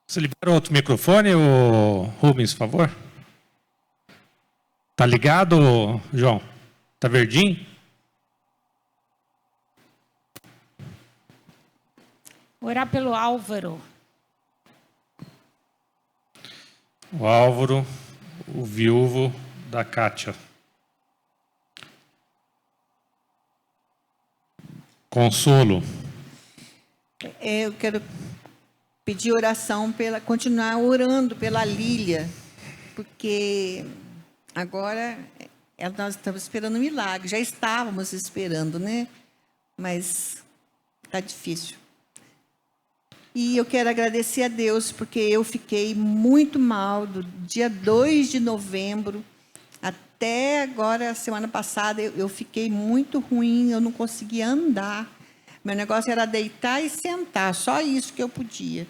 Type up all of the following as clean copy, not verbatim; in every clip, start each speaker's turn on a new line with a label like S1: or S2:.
S1: Você libera outro microfone, ô Rubens, por favor? Tá ligado, João? Tá verdinho?
S2: Orar pelo Álvaro.
S1: O Álvaro, o viúvo da Kátia. Consolo.
S3: Eu quero pedir oração continuar orando pela Lília, porque agora nós estamos esperando um milagre. Já estávamos esperando, né? Mas está difícil. E eu quero agradecer a Deus, porque eu fiquei muito mal do dia 2 de novembro até agora, semana passada, eu fiquei muito ruim, eu não conseguia andar. Meu negócio era deitar e sentar, só isso que eu podia.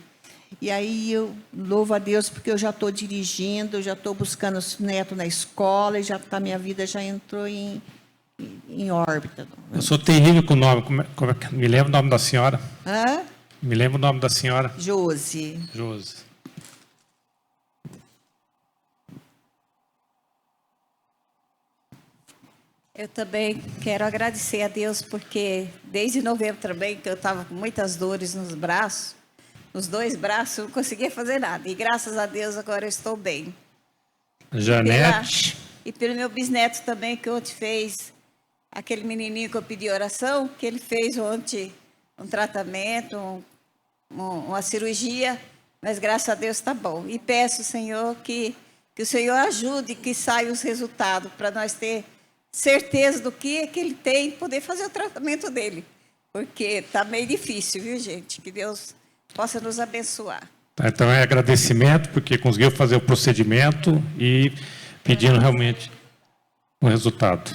S3: E aí eu louvo a Deus porque eu já estou dirigindo, já estou buscando os netos na escola, e minha vida já entrou em órbita.
S1: Eu sou terrível com o nome. Me lembra o nome da senhora?
S3: Hã?
S1: Me lembra o nome da senhora?
S3: Josi.
S1: Josi.
S2: Eu também quero agradecer a Deus, porque desde novembro também, que eu estava com muitas dores nos braços, nos dois braços, eu não conseguia fazer nada. E graças a Deus agora eu estou bem.
S1: Janete.
S2: E pelo meu bisneto também, que ontem fez, aquele menininho que eu pedi oração, que ele fez ontem um tratamento, uma cirurgia, mas graças a Deus está bom. E peço, Senhor, que o Senhor ajude, que saiam os resultados, para nós ter certeza do que ele tem e poder fazer o tratamento dele. Porque está meio difícil, viu, gente? Que Deus possa nos abençoar.
S1: Tá, então é agradecimento, porque conseguiu fazer o procedimento e pedindo realmente um resultado.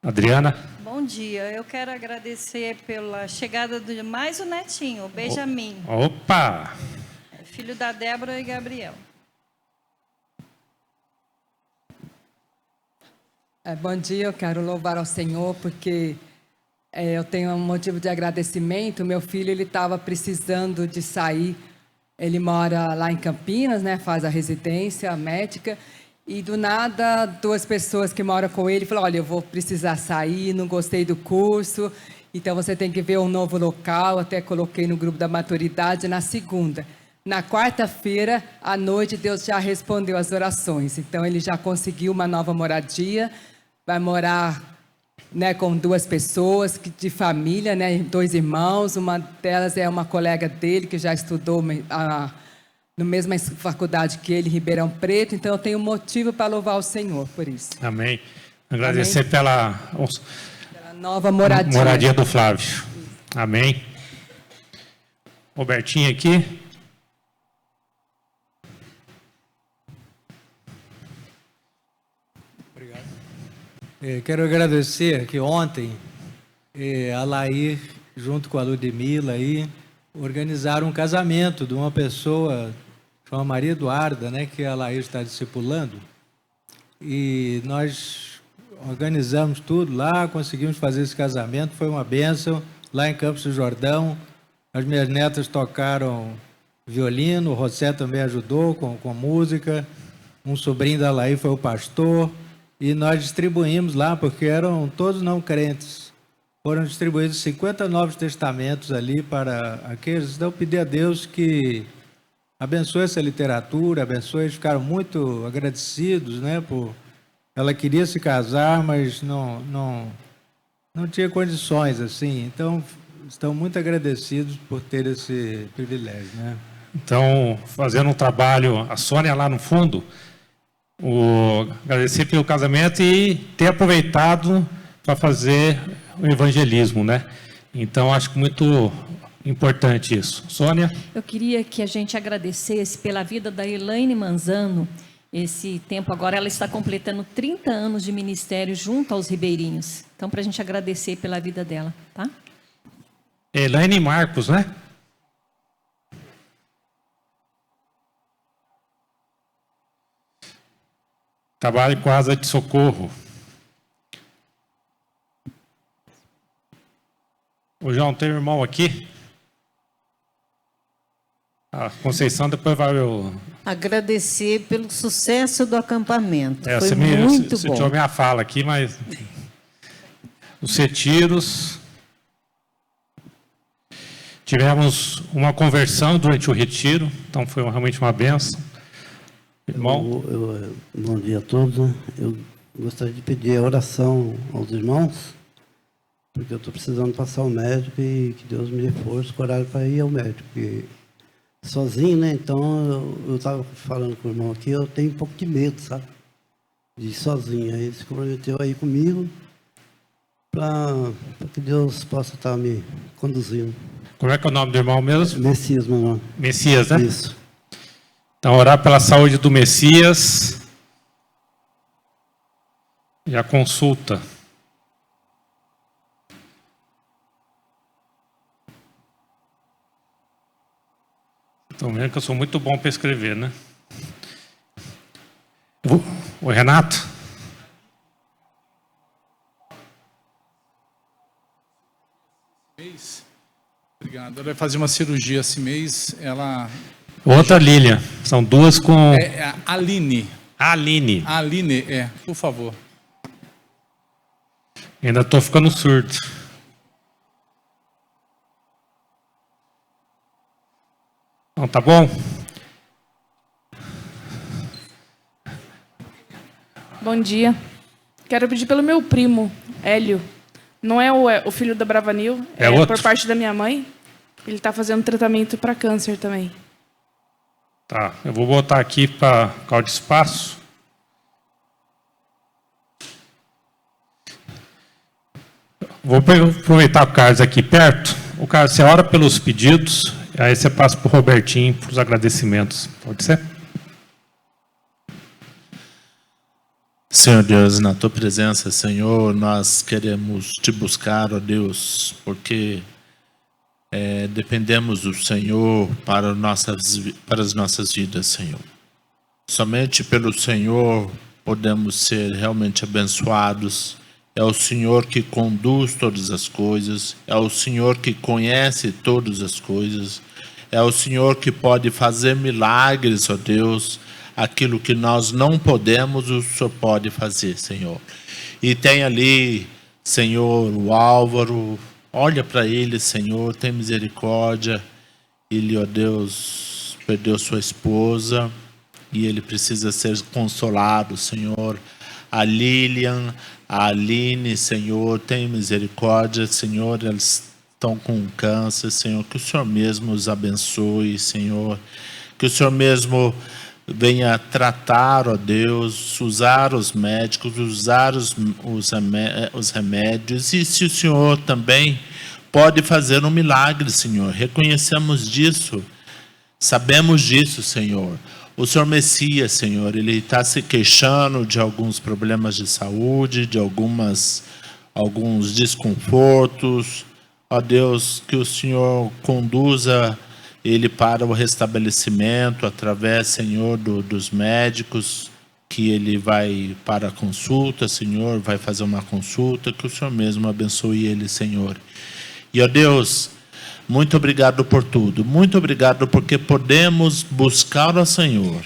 S1: Adriana?
S4: Bom dia, eu quero agradecer pela chegada de mais um netinho, o Benjamin.
S1: Opa!
S4: Filho da Débora e Gabriel.
S5: Bom dia, eu quero louvar ao Senhor porque eu tenho um motivo de agradecimento. Meu filho, ele estava precisando de sair. Ele mora lá em Campinas, né? Faz a residência médica. E do nada, duas pessoas que moram com ele falaram: olha, eu vou precisar sair, não gostei do curso, então você tem que ver um novo local. Até coloquei no grupo da maturidade na segunda. Na quarta-feira, à noite, Deus já respondeu as orações. Então, ele já conseguiu uma nova moradia. Vai morar, né, com duas pessoas de família, né, dois irmãos. Uma delas é uma colega dele que já estudou na mesma faculdade que ele, Ribeirão Preto. Então, eu tenho motivo para louvar o Senhor por isso.
S1: Amém. Agradecer pela
S5: nova moradia.
S1: Moradia do Flávio. Amém. Robertinho aqui.
S6: Quero agradecer que ontem a Lair, junto com a Ludmila, aí, organizaram um casamento de uma pessoa, chamada Maria Eduarda, né, que a Lair está discipulando. E nós organizamos tudo lá, conseguimos fazer esse casamento, foi uma bênção, lá em Campos do Jordão. As minhas netas tocaram violino, o José também ajudou com música, um sobrinho da Lair foi o pastor. E nós distribuímos lá, porque eram todos não crentes. Foram distribuídos 50 Novos Testamentos ali para aqueles. Então, eu pedi a Deus que abençoe essa literatura, abençoe. Eles ficaram muito agradecidos, né? Ela queria se casar, mas não tinha condições, assim. Então, estão muito agradecidos por ter esse privilégio, né?
S1: Então, fazendo um trabalho, a Sônia lá no fundo... agradecer pelo casamento e ter aproveitado para fazer o evangelismo, né? Então, acho que muito importante isso. Sônia?
S7: Eu queria que a gente agradecesse pela vida da Elaine Manzano, esse tempo agora, ela está completando 30 anos de ministério junto aos ribeirinhos. Então, para a gente agradecer pela vida dela, tá?
S1: Elaine Marcos, né? Trabalho com asa de socorro. O João tem um irmão aqui? A Conceição depois vai...
S8: Agradecer pelo sucesso do acampamento. Foi
S1: você
S8: muito
S1: você
S8: bom.
S1: tirou minha fala aqui, mas... Os retiros... Tivemos uma conversão durante o retiro, então foi realmente uma benção. Irmão?
S9: Bom dia a todos. Eu gostaria de pedir a oração aos irmãos, porque eu estou precisando passar ao médico e que Deus me dê força, coragem para ir ao médico. Porque sozinho, né? Então, eu estava falando com o irmão aqui, eu tenho um pouco de medo, sabe? De ir sozinho. Aí ele se comprometeu aí comigo para que Deus possa estar me conduzindo.
S1: Como é que é o nome do irmão mesmo?
S9: Messias, meu nome.
S1: Messias, né?
S9: Isso.
S1: Então, orar pela saúde do Messias e a consulta. Estão vendo que eu sou muito bom para escrever, né? O Renato?
S10: Obrigado. Ela vai fazer uma cirurgia esse mês. Ela...
S1: Outra Lilian. São duas com...
S10: É a Aline.
S1: Aline.
S10: Aline, por favor.
S1: Ainda estou ficando surdo. Então, tá bom?
S11: Bom dia. Quero pedir pelo meu primo, Hélio. Não é o filho da Bravanil,
S1: é outro?
S11: Por parte da minha mãe. Ele está fazendo tratamento para câncer também.
S1: Tá, eu vou botar aqui para causa de espaço. Vou aproveitar o Carlos aqui perto. O Carlos, você ora pelos pedidos, aí você passa para o Robertinho para os agradecimentos. Pode ser?
S12: Senhor Deus, na Tua presença, Senhor, nós queremos Te buscar, ó Deus, porque dependemos do Senhor para as nossas vidas, Senhor. Somente pelo Senhor podemos ser realmente abençoados. É o Senhor que conduz todas as coisas, é o Senhor que conhece todas as coisas, é o Senhor que pode fazer milagres, ó Deus. Aquilo que nós não podemos, o Senhor pode fazer, Senhor. E tem ali, Senhor, o Álvaro, olha para ele, Senhor, tem misericórdia. Ele, ó Deus, perdeu sua esposa e ele precisa ser consolado, Senhor. A Lilian, a Aline, Senhor, tem misericórdia, Senhor, eles estão com câncer, Senhor, que o Senhor mesmo os abençoe, Senhor, que o Senhor mesmo venha tratar, ó Deus, usar os médicos, usar os remédios, e se o Senhor também pode fazer um milagre, Senhor, reconhecemos disso, sabemos disso, Senhor. O Senhor Messias, Senhor, ele está se queixando de alguns problemas de saúde, de alguns desconfortos. Ó Deus, que o Senhor conduza ele para o restabelecimento através, Senhor, dos médicos, que ele vai para a consulta, Senhor, vai fazer uma consulta, que o Senhor mesmo abençoe ele, Senhor. E, ó Deus, muito obrigado por tudo, muito obrigado porque podemos buscar o Senhor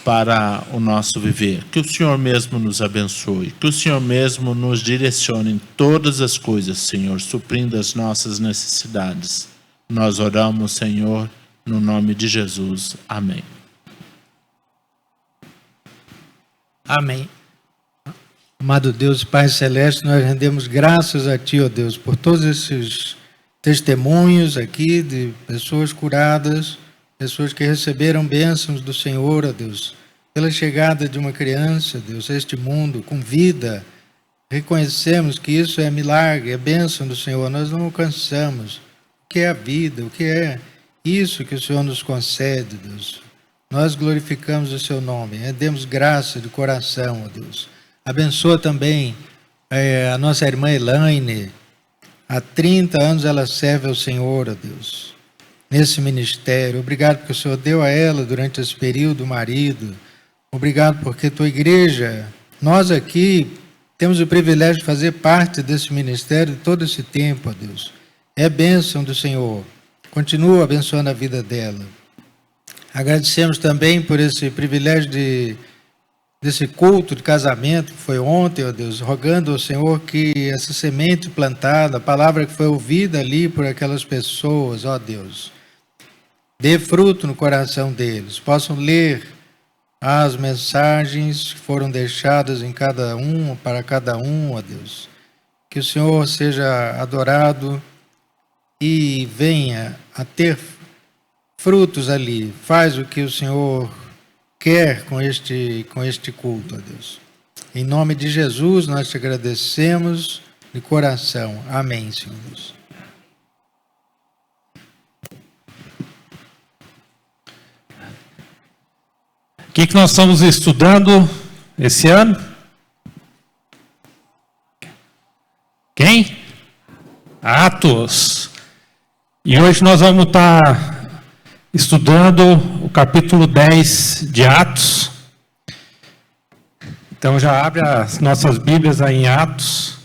S12: para o nosso viver. Que o Senhor mesmo nos abençoe, que o Senhor mesmo nos direcione em todas as coisas, Senhor, suprindo as nossas necessidades. Nós oramos, Senhor, no nome de Jesus. Amém.
S6: Amém. Amado Deus e Pai Celeste, nós rendemos graças a Ti, ó Deus, por todos esses testemunhos aqui de pessoas curadas, pessoas que receberam bênçãos do Senhor, ó Deus, pela chegada de uma criança, Deus, a este mundo com vida. Reconhecemos que isso é milagre, é bênção do Senhor, nós não alcançamos. O que é a vida, o que é isso que o Senhor nos concede, Deus. Nós glorificamos o Seu nome, demos graça de coração, ó Deus. Abençoa também a nossa irmã Elaine. Há 30 anos ela serve ao Senhor, ó Deus, nesse ministério. Obrigado porque o Senhor deu a ela durante esse período o marido. Obrigado porque Tua igreja, nós aqui, temos o privilégio de fazer parte desse ministério todo esse tempo, ó Deus. É bênção do Senhor. continua abençoando a vida dela. Agradecemos também por esse privilégio desse culto de casamento que foi ontem, ó Deus, rogando ao Senhor que essa semente plantada, a palavra que foi ouvida ali por aquelas pessoas, ó Deus, dê fruto no coração deles, possam ler as mensagens que foram deixadas em cada um, para cada um, ó Deus. Que o Senhor seja adorado e venha a ter frutos ali. Faz o que o Senhor quer com este culto, ó Deus. Em nome de Jesus, nós te agradecemos de coração. Amém, Senhor Deus.
S1: O que nós estamos estudando esse ano? Quem? Atos. E hoje nós vamos estar estudando o capítulo 10 de Atos. Então já abre as nossas Bíblias aí em Atos.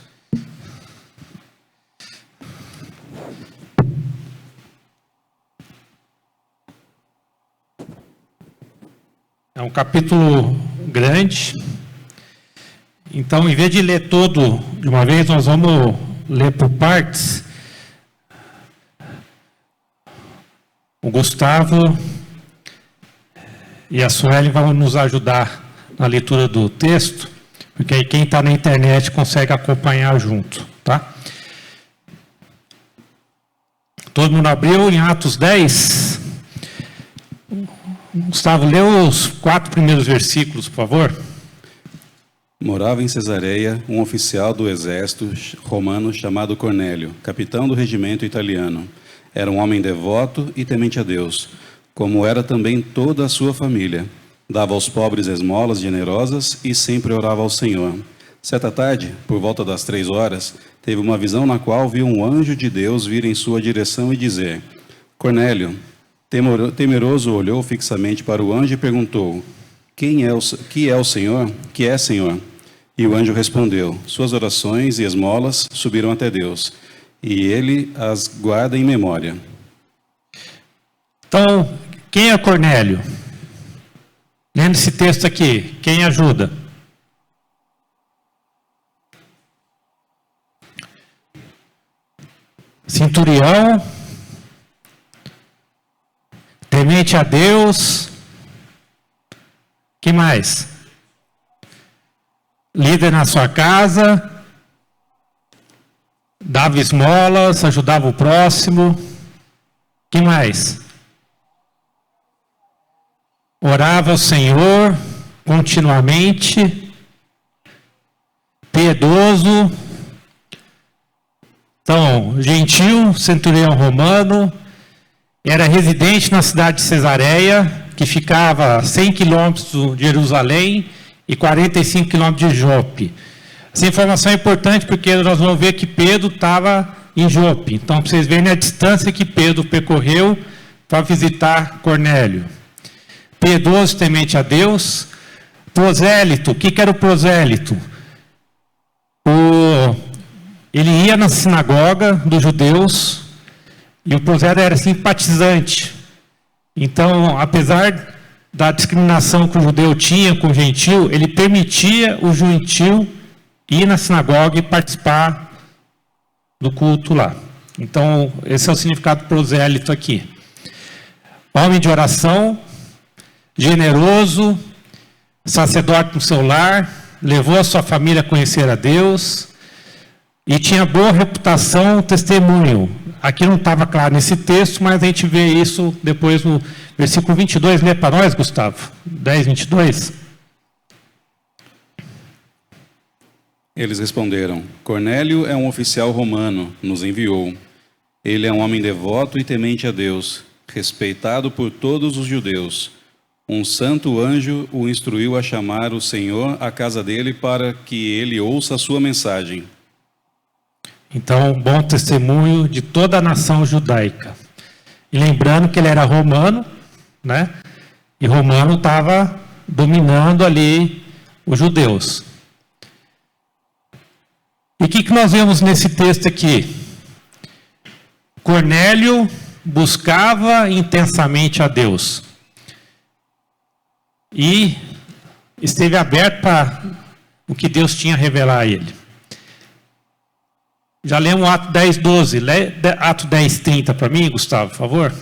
S1: É um capítulo grande. Então, em vez de ler todo de uma vez, nós vamos ler por partes. O Gustavo e a Sueli vão nos ajudar na leitura do texto, porque aí quem está na internet consegue acompanhar junto, tá? Todo mundo abriu em Atos 10? Gustavo, lê os 4 primeiros versículos, por favor.
S13: Morava em Cesareia um oficial do exército romano chamado Cornélio, capitão do regimento italiano. Era um homem devoto e temente a Deus, como era também toda a sua família. Dava aos pobres esmolas generosas e sempre orava ao Senhor. Certa tarde, por volta das 3 horas, teve uma visão na qual viu um anjo de Deus vir em sua direção e dizer: Cornélio. Temeroso olhou fixamente para o anjo e perguntou: que é, Senhor? E o anjo respondeu: suas orações e esmolas subiram até Deus, e ele as guarda em memória.
S1: Então, quem é Cornélio? Lendo esse texto aqui, quem ajuda? Centurião, temente a Deus, que mais? Líder na sua casa, dava esmolas, ajudava o próximo, que mais? Orava ao Senhor continuamente, piedoso. Então, gentil, centurião romano, era residente na cidade de Cesareia, que ficava a 100 quilômetros de Jerusalém e 45 quilômetros de Jope. Essa informação é importante porque nós vamos ver que Pedro estava em Jope. Então, para vocês verem a distância que Pedro percorreu para visitar Cornélio. Piedoso, temente a Deus. Prosélito. O que era o prosélito? Ele ia na sinagoga dos judeus e o prosélito era simpatizante. Então, apesar da discriminação que o judeu tinha com o gentil, ele permitia o gentil ir na sinagoga e participar do culto lá. Então, esse é o significado do prosélito aqui. Homem de oração, generoso, sacerdote no seu lar, levou a sua família a conhecer a Deus e tinha boa reputação, testemunho. Aqui não estava claro nesse texto, mas a gente vê isso depois no versículo 22. Lê para nós, Gustavo. 10, 22.
S13: Eles responderam: Cornélio é um oficial romano, nos enviou. Ele é um homem devoto e temente a Deus, respeitado por todos os judeus. Um santo anjo o instruiu a chamar o Senhor à casa dele para que ele ouça a sua mensagem.
S1: Então, bom testemunho de toda a nação judaica. E lembrando que ele era romano, né? E romano estava dominando ali os judeus. E o que nós vemos nesse texto aqui? Cornélio buscava intensamente a Deus. E esteve aberto para o que Deus tinha a revelar a ele. Já lemos Atos 10:12. Lê Atos 10:30 para mim, Gustavo, por favor.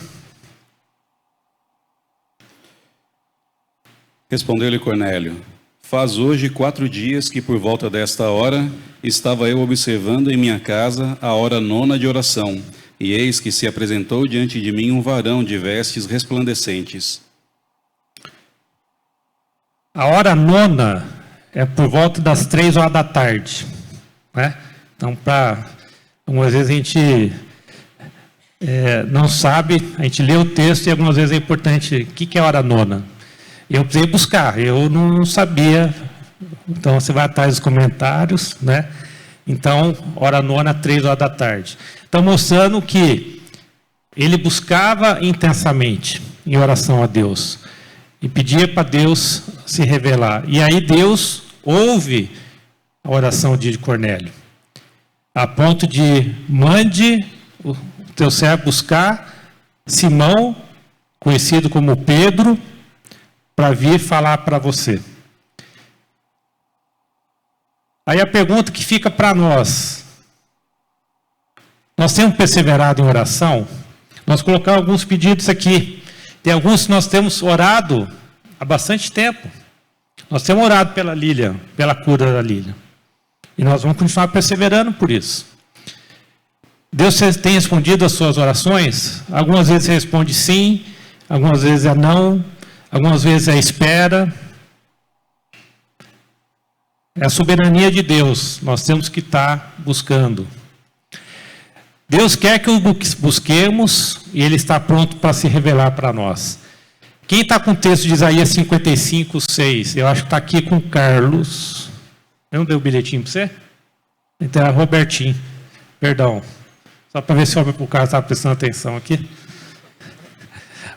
S13: Respondeu-lhe Cornélio: faz hoje 4 dias que por volta desta hora estava eu observando em minha casa a hora 9ª de oração, e eis que se apresentou diante de mim um varão de vestes resplandecentes.
S1: A hora 9ª é por volta das 3 horas da tarde, né? Então, algumas vezes a gente não sabe, a gente lê o texto e algumas vezes é importante, o que é a hora 9ª? Eu precisei buscar, eu não sabia, então você vai atrás dos comentários, né? Então, hora 9ª, 3 horas da tarde. Então, mostrando que ele buscava intensamente em oração a Deus e pedia para Deus se revelar. E aí Deus ouve a oração de Cornélio, a ponto de mande o teu servo buscar Simão, conhecido como Pedro, para vir falar para você. Aí a pergunta que fica para nós temos perseverado em oração? Nós colocamos alguns pedidos aqui. Tem alguns que nós temos orado há bastante tempo. Nós temos orado pela Lília, pela cura da Lília. E nós vamos continuar perseverando por isso. Deus tem respondido às suas orações? Algumas vezes ele responde sim, algumas vezes é não, algumas vezes é espera. É a soberania de Deus, nós temos que estar buscando. Deus quer que o busquemos e Ele está pronto para se revelar para nós. Quem está com o texto de Isaías 55:6? Eu acho que está aqui com o Carlos. Eu não dei o bilhetinho para você? Então é Robertinho, perdão. Só para ver se o cara está prestando atenção aqui.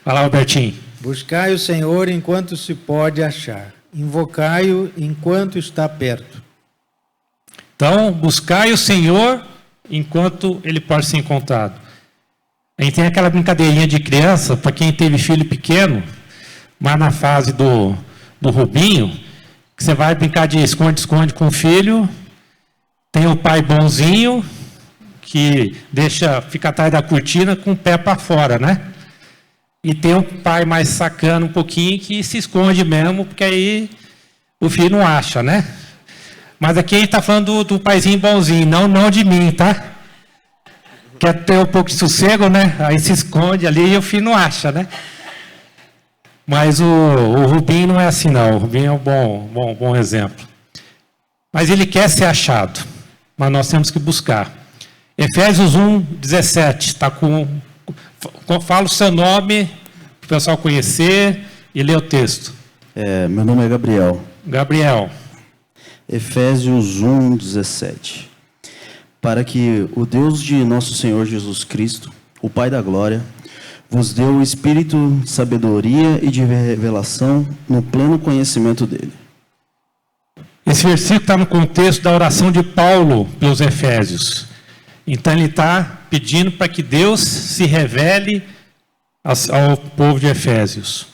S1: Vai lá, Robertinho.
S6: Buscai o Senhor enquanto se pode achar. Invocai-o enquanto está perto.
S1: Então, buscai o Senhor enquanto ele pode ser encontrado. A gente tem aquela brincadeirinha de criança, para quem teve filho pequeno, mas na fase do Rubinho, que você vai brincar de esconde-esconde com o filho, tem o pai bonzinho, que fica atrás da cortina com o pé para fora, né? E tem um pai mais sacano um pouquinho que se esconde mesmo, porque aí o filho não acha, né? Mas aqui a gente está falando do paizinho bonzinho, não de mim, tá? Quer ter um pouco de sossego, né? Aí se esconde ali e o filho não acha, né? Mas o Rubinho não é assim, não. O Rubinho é um bom exemplo. Mas ele quer ser achado, mas nós temos que buscar. Efésios 1:17, está fala o seu nome, para o pessoal conhecer e ler o texto.
S14: Meu nome é Gabriel.
S1: Gabriel.
S14: Efésios 1:17. Para que o Deus de nosso Senhor Jesus Cristo, o Pai da Glória, vos dê o espírito de sabedoria e de revelação no pleno conhecimento dele.
S1: Esse versículo está no contexto da oração de Paulo pelos Efésios. Então ele está pedindo para que Deus se revele ao povo de Efésios.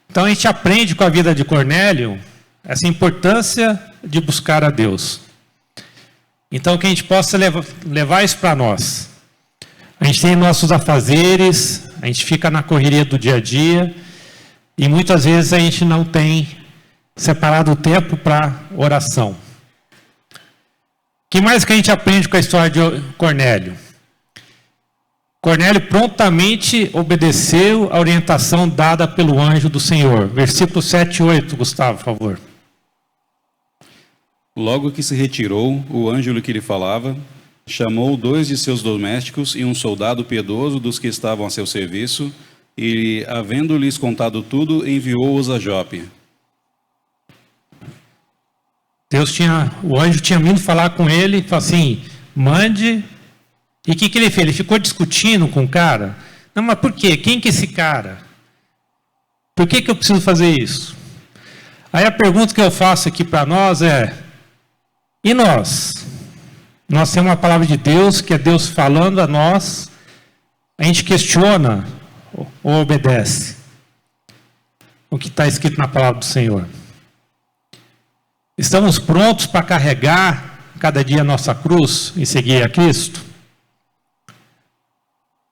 S1: Então a gente aprende com a vida de Cornélio essa importância de buscar a Deus. Então que a gente possa levar isso para nós. A gente tem nossos afazeres, a gente fica na correria do dia a dia e muitas vezes a gente não tem separado o tempo para oração. O que mais que a gente aprende com a história de Cornélio? Cornélio prontamente obedeceu a orientação dada pelo anjo do Senhor. Versículo 7 e 8, Gustavo, por favor.
S13: Logo que se retirou, o anjo que lhe falava, chamou 2 de seus domésticos e um soldado piedoso dos que estavam a seu serviço, e, havendo-lhes contado tudo, enviou-os a Jope.
S1: O anjo tinha vindo falar com ele e falou assim, mande. E o que ele fez? Ele ficou discutindo com o cara. Não, mas por quê? Quem que é esse cara? Por que eu preciso fazer isso? Aí a pergunta que eu faço aqui para nós é, e nós? Nós temos uma palavra de Deus, que é Deus falando a nós, a gente questiona ou obedece o que está escrito na palavra do Senhor? Estamos prontos para carregar cada dia a nossa cruz e seguir a Cristo?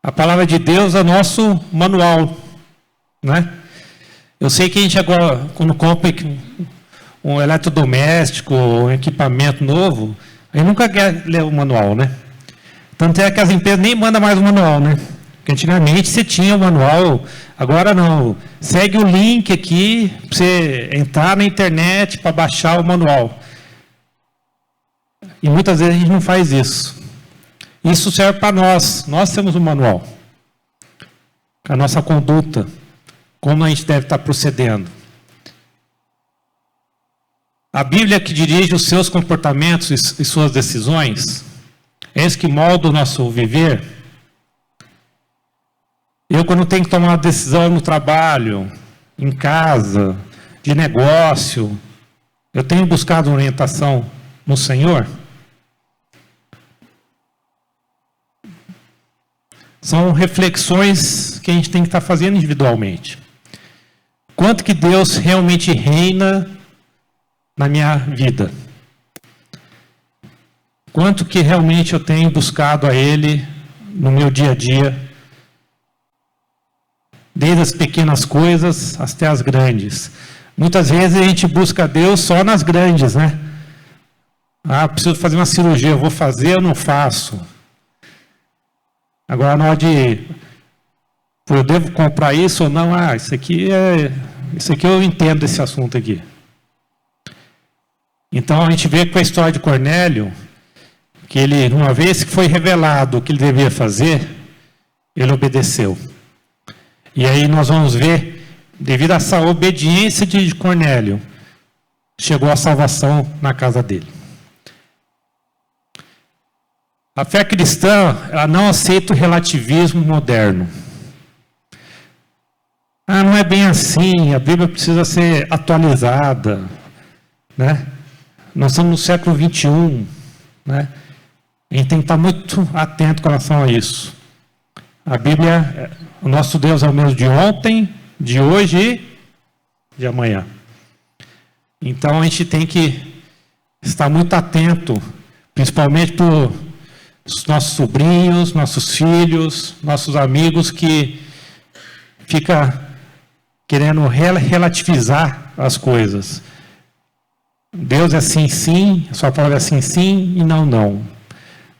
S1: A palavra de Deus é nosso manual, né? Eu sei que a gente agora, quando compra um eletrodoméstico, um equipamento novo, a gente nunca quer ler o manual, né? Tanto é que as empresas nem mandam mais o manual, né? Porque antigamente você tinha o manual, agora não. Segue o link aqui para você entrar na internet para baixar o manual. E muitas vezes a gente não faz isso. Isso serve para nós. Nós temos um manual. A nossa conduta. Como a gente deve estar procedendo. A Bíblia que dirige os seus comportamentos e suas decisões. É isso que molda o nosso viver. Eu, quando tenho que tomar uma decisão no trabalho, em casa, de negócio, eu tenho buscado orientação no Senhor. São reflexões que a gente tem que estar fazendo individualmente. Quanto que Deus realmente reina na minha vida? Quanto que realmente eu tenho buscado a Ele no meu dia a dia? Desde as pequenas coisas até as grandes. Muitas vezes a gente busca Deus só nas grandes, né? Ah, preciso fazer uma cirurgia, eu vou fazer ou não faço? Agora, na hora de... eu devo comprar isso ou não? Ah, isso aqui eu entendo desse assunto aqui. Então, a gente vê com a história de Cornélio, que ele, uma vez que foi revelado o que ele devia fazer, ele obedeceu. E aí nós vamos ver, devido a essa obediência de Cornélio, chegou a salvação na casa dele. A fé cristã, ela não aceita o relativismo moderno. Ah, não é bem assim, a Bíblia precisa ser atualizada, né? Nós estamos no século 21, né? A gente tem que estar muito atento com relação a isso. A Bíblia, o nosso Deus é o mesmo de ontem, de hoje e de amanhã. Então a gente tem que estar muito atento, principalmente para os nossos sobrinhos, nossos filhos, nossos amigos que ficam querendo relativizar as coisas. Deus é sim, sim, a sua palavra é sim, sim e não, não.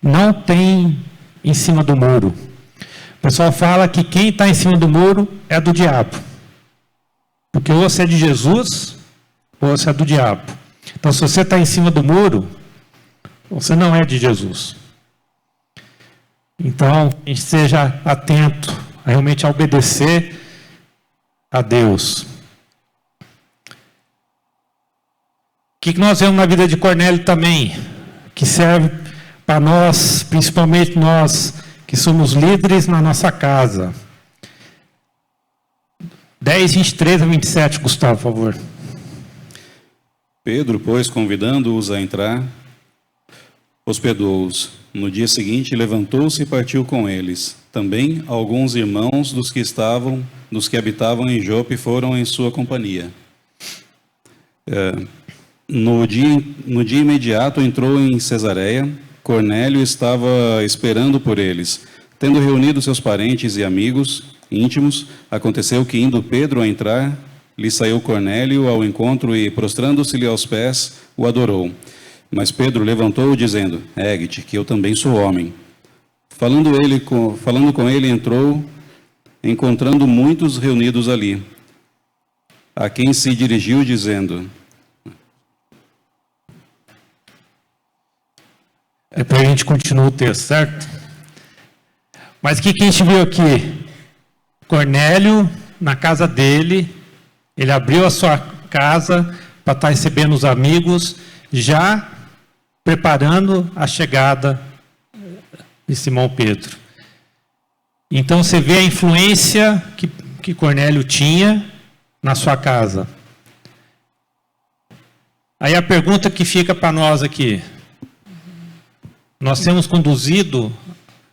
S1: Não tem em cima do muro. O pessoal fala que quem está em cima do muro é do diabo. Porque ou você é de Jesus, ou você é do diabo. Então, se você está em cima do muro, você não é de Jesus. Então, a gente seja atento a realmente a obedecer a Deus. O que nós vemos na vida de Cornélio também, que serve para nós, principalmente nós que somos líderes na nossa casa. 10, 23 a 27, Gustavo, por favor.
S13: Pedro, pois, convidando-os a entrar, hospedou-os. No dia seguinte, levantou-se e partiu com eles. Também alguns irmãos dos que habitavam em Jope foram em sua companhia. No dia imediato entrou em Cesareia. Cornélio estava esperando por eles. Tendo reunido seus parentes e amigos íntimos, aconteceu que, indo Pedro a entrar, lhe saiu Cornélio ao encontro e, prostrando-se-lhe aos pés, o adorou. Mas Pedro levantou-o, dizendo: Ergue-te, que eu também sou homem. Falando com ele, entrou, encontrando muitos reunidos ali, a quem se dirigiu, dizendo...
S1: Depois a gente continua o texto, certo? Mas o que a gente viu aqui? Cornélio, na casa dele, ele abriu a sua casa para estar recebendo os amigos, já preparando a chegada de Simão Pedro. Então você vê a influência que Cornélio tinha na sua casa. Aí a pergunta que fica para nós aqui: nós temos conduzido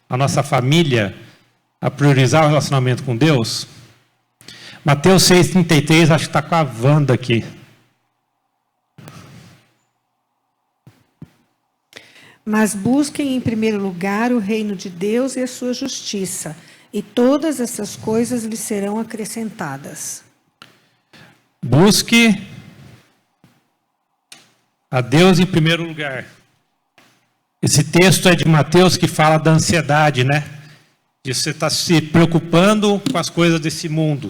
S1: a nossa família a priorizar o relacionamento com Deus? Mateus 6,33, acho que está com a Wanda aqui.
S15: Mas busquem em primeiro lugar o reino de Deus e a sua justiça, e todas essas coisas lhes serão acrescentadas.
S1: Busque a Deus em primeiro lugar. Esse texto é de Mateus que fala da ansiedade, né? De você estar se preocupando com as coisas desse mundo.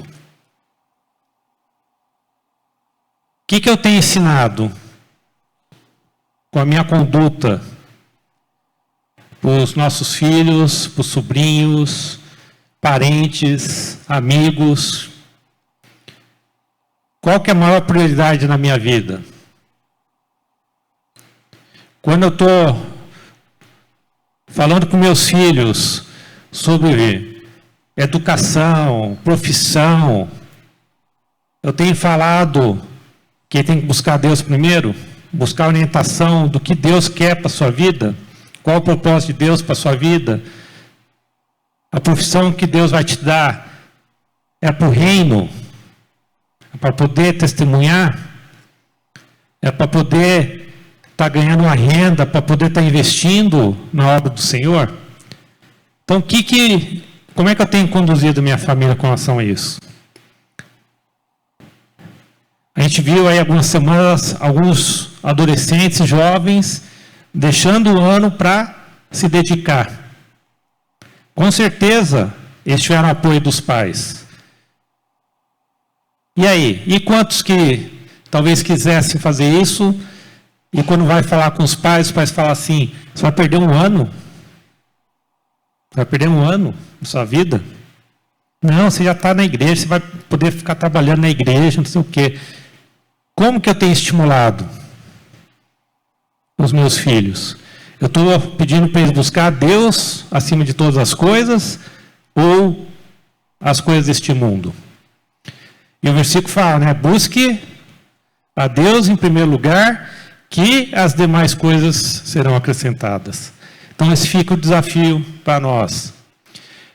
S1: O que eu tenho ensinado com a minha conduta para os nossos filhos, para os sobrinhos, parentes, amigos? Qual que é a maior prioridade na minha vida? Quando eu estou falando com meus filhos sobre educação, profissão, eu tenho falado que tem que buscar Deus primeiro, buscar orientação do que Deus quer para a sua vida, qual o propósito de Deus para a sua vida, a profissão que Deus vai te dar é para o reino, é para poder testemunhar, é para poder estar ganhando uma renda, para poder estar investindo na obra do Senhor. Então, como é que eu tenho conduzido minha família com relação a isso? A gente viu aí algumas semanas alguns adolescentes, jovens, deixando o ano para se dedicar. Com certeza, eles tiveram apoio dos pais. E aí? E quantos que talvez quisessem fazer isso, e quando vai falar com os pais falam assim, você vai perder um ano? Você vai perder um ano da sua vida? Não, você já está na igreja, você vai poder ficar trabalhando na igreja, não sei o quê. Como que eu tenho estimulado os meus filhos? Eu estou pedindo para eles buscar Deus acima de todas as coisas ou as coisas deste mundo? E o versículo fala, né? Busque a Deus em primeiro lugar, que as demais coisas serão acrescentadas. Então esse fica o desafio para nós.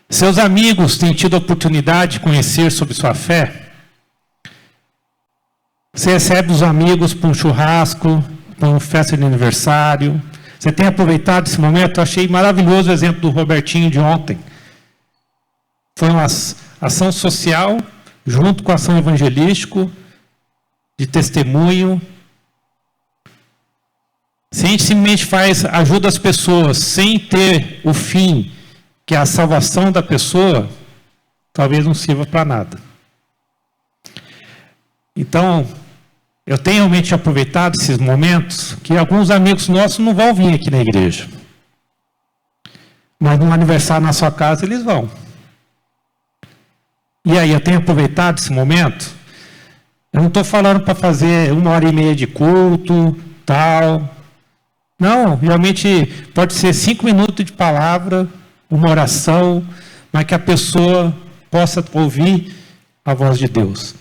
S1: Seus amigos têm tido a oportunidade de conhecer sobre sua fé? Você recebe os amigos para um churrasco, para uma festa de aniversário. Você tem aproveitado esse momento? Eu achei maravilhoso o exemplo do Robertinho de ontem. Foi uma ação social, junto com a ação evangelística, de testemunho. Se a gente simplesmente ajuda as pessoas sem ter o fim, que é a salvação da pessoa, talvez não sirva para nada. Então, eu tenho realmente aproveitado esses momentos que alguns amigos nossos não vão vir aqui na igreja. Mas no aniversário na sua casa eles vão. E aí, eu tenho aproveitado esse momento. Eu não estou falando para fazer 1h30 de culto, tal. Não, realmente pode ser 5 minutos de palavra, uma oração, mas que a pessoa possa ouvir a voz de Deus.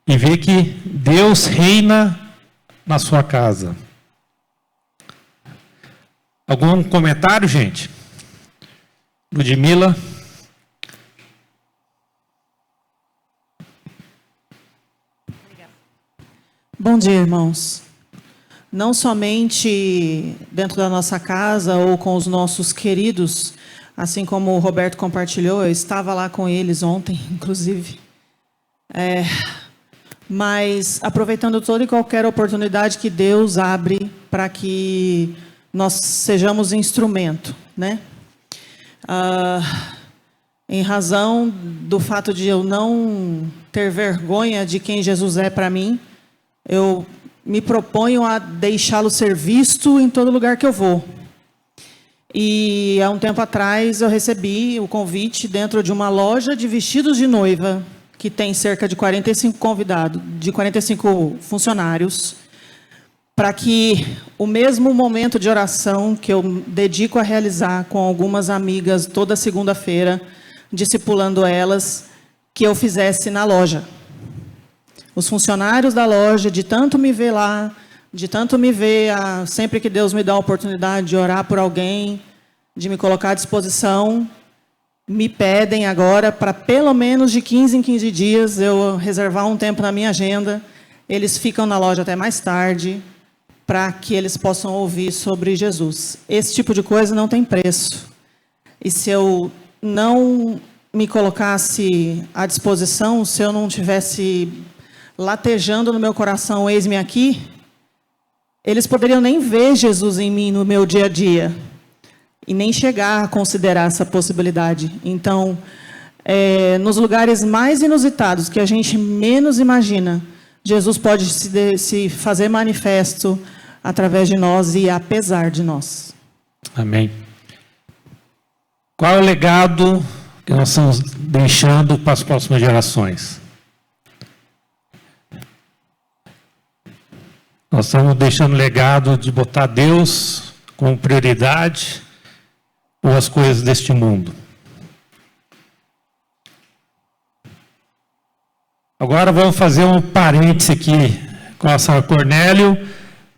S1: E ver que Deus reina na sua casa. Algum comentário, gente? Ludmila?
S16: Bom dia, irmãos. Não somente dentro da nossa casa ou com os nossos queridos, assim como o Roberto compartilhou, eu estava lá com eles ontem, inclusive. Mas aproveitando toda e qualquer oportunidade que Deus abre para que nós sejamos instrumento, né? Em razão do fato de eu não ter vergonha de quem Jesus é para mim, eu me proponho a deixá-lo ser visto em todo lugar que eu vou. E há um tempo atrás eu recebi o convite dentro de uma loja de vestidos de noiva, que tem cerca de 45 convidados, de 45 funcionários, para que o mesmo momento de oração que eu dedico a realizar com algumas amigas toda segunda-feira, discipulando elas, que eu fizesse na loja. Os funcionários da loja, de tanto me ver lá, de tanto me ver, sempre que Deus me dá a oportunidade de orar por alguém, de me colocar à disposição, me pedem agora para pelo menos de 15 em 15 dias eu reservar um tempo na minha agenda. Eles ficam na loja até mais tarde para que eles possam ouvir sobre Jesus. Esse tipo de coisa não tem preço. E se eu não me colocasse à disposição, se eu não tivesse latejando no meu coração, eis-me aqui, eles poderiam nem ver Jesus em mim no meu dia a dia e nem chegar a considerar essa possibilidade. Então, nos lugares mais inusitados, que a gente menos imagina, Jesus pode se fazer manifesto através de nós e apesar de nós.
S1: Amém. Qual é o legado que nós estamos deixando para as próximas gerações? Nós estamos deixando o legado de botar Deus como prioridade ou as coisas deste mundo. Agora vamos fazer um parêntese aqui com a Sara Cornélio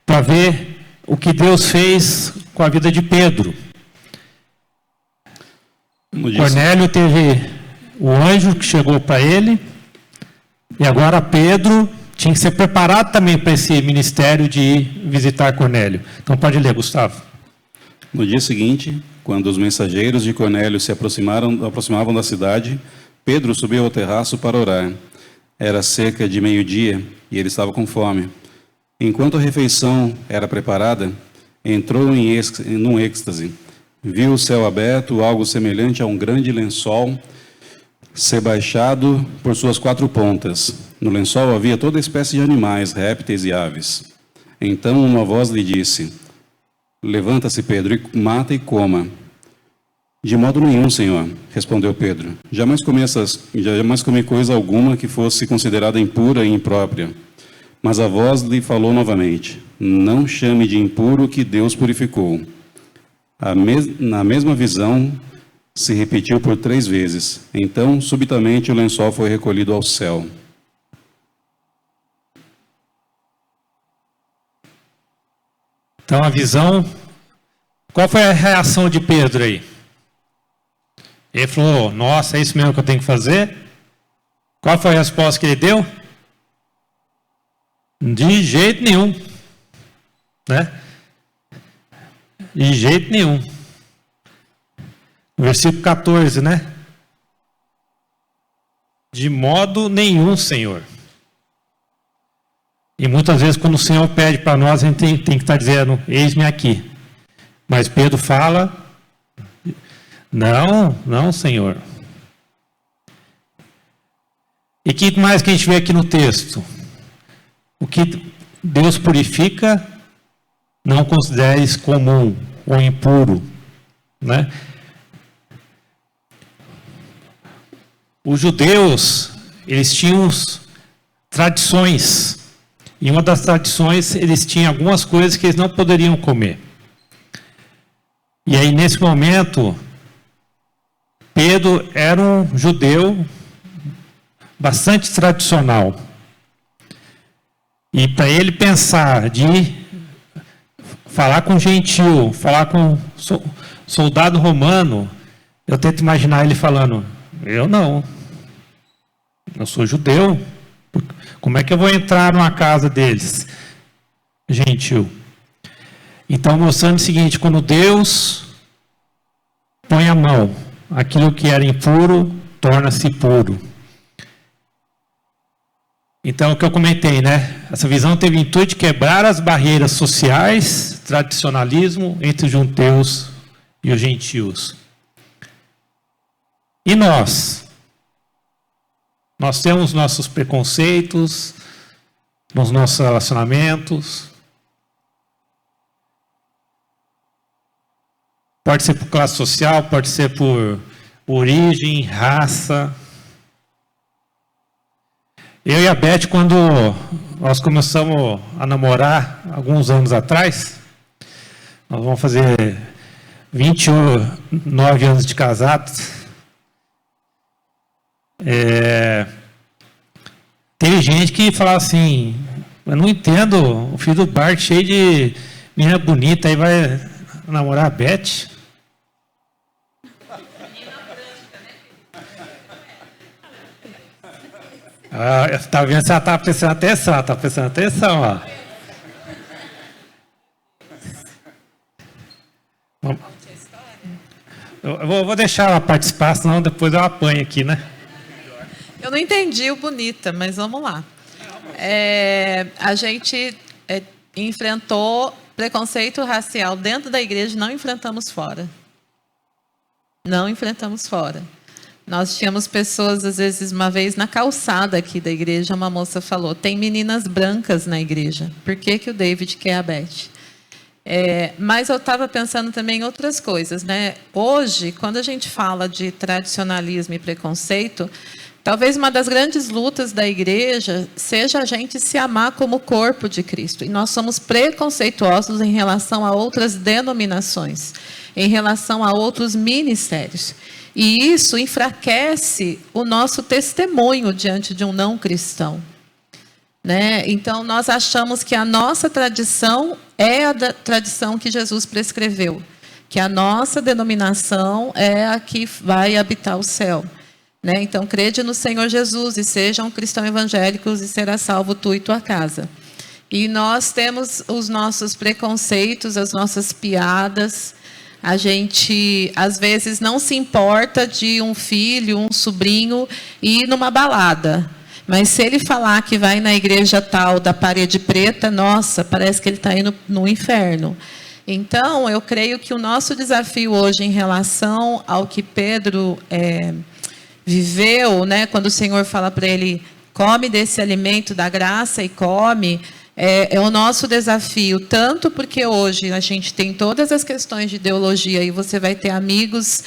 S1: para ver o que Deus fez com a vida de Pedro. Cornélio teve o anjo que chegou para ele e agora Pedro tinha que ser preparado também para esse ministério de ir visitar Cornélio. Então pode ler, Gustavo.
S13: No dia seguinte, quando os mensageiros de Cornélio se aproximavam da cidade, Pedro subiu ao terraço para orar. Era cerca de meio-dia e ele estava com fome. Enquanto a refeição era preparada, entrou num êxtase. Viu o céu aberto, algo semelhante a um grande lençol ser baixado por suas 4 pontas. No lençol havia toda espécie de animais, répteis e aves. Então uma voz lhe disse: Levanta-se, Pedro, e mata e coma. De modo nenhum, Senhor, respondeu Pedro. Jamais comi coisa alguma que fosse considerada impura e imprópria. Mas a voz lhe falou novamente: Não chame de impuro o que Deus purificou. Na mesma visão se repetiu por 3 vezes. Então, subitamente, o lençol foi recolhido ao céu.
S1: Então, a visão... Qual foi a reação de Pedro aí? Ele falou, nossa, é isso mesmo que eu tenho que fazer? Qual foi a resposta que ele deu? De jeito nenhum. Né? De jeito nenhum. Versículo 14, né? De modo nenhum, Senhor. E muitas vezes quando o Senhor pede para nós, a gente tem que estar dizendo, eis-me aqui. Mas Pedro fala, não, Senhor. E o que mais que a gente vê aqui no texto? O que Deus purifica, não consideres comum ou impuro, né? Os judeus, eles tinham tradições. E uma das tradições, eles tinham algumas coisas que eles não poderiam comer. E aí, nesse momento, Pedro era um judeu bastante tradicional. E para ele pensar de falar com gentil, falar com soldado romano, eu tento imaginar ele falando, eu não. Eu sou judeu. Como é que eu vou entrar numa casa deles? Gentil. Então, mostrando o seguinte, quando Deus põe a mão, aquilo que era impuro, torna-se puro. Então, o que eu comentei, né? Essa visão teve o intuito de quebrar as barreiras sociais, tradicionalismo, entre os judeus e os gentios. E nós? Nós temos nossos preconceitos, nos nossos relacionamentos. Pode ser por classe social, pode ser por origem, raça. Eu e a Beth, quando nós começamos a namorar, alguns anos atrás, nós vamos fazer 29 anos de casados. Tem gente que fala assim, eu não entendo, o filho do Bart cheio de menina bonita, aí vai namorar a Beth. Está vendo se ela está prestando atenção, está prestando atenção, ó. Eu vou deixar ela participar, senão depois eu apanho aqui, né?
S17: Eu não entendi o bonita, mas vamos lá. A gente enfrentou preconceito racial dentro da igreja, não enfrentamos fora. Não enfrentamos fora. Nós tínhamos pessoas, às vezes, uma vez na calçada aqui da igreja, uma moça falou, tem meninas brancas na igreja, por que que o David quer a Beth? Mas eu estava pensando também em outras coisas, né? Hoje, quando a gente fala de tradicionalismo e preconceito, talvez uma das grandes lutas da igreja seja a gente se amar como corpo de Cristo. E nós somos preconceituosos em relação a outras denominações, em relação a outros ministérios. E isso enfraquece o nosso testemunho diante de um não cristão. Né? Então, nós achamos que a nossa tradição é a tradição que Jesus prescreveu, que a nossa denominação é a que vai habitar o céu. Né? Então, crede no Senhor Jesus e seja um cristão evangélico e será salvo tu e tua casa. E nós temos os nossos preconceitos, as nossas piadas. A gente, às vezes, não se importa de um filho, um sobrinho ir numa balada. Mas se ele falar que vai na igreja tal da parede preta, nossa, parece que ele está indo no inferno. Então, eu creio que o nosso desafio hoje em relação ao que Pedro viveu, né, quando o Senhor fala para ele, come desse alimento da graça e come, é o nosso desafio, tanto porque hoje a gente tem todas as questões de ideologia e você vai ter amigos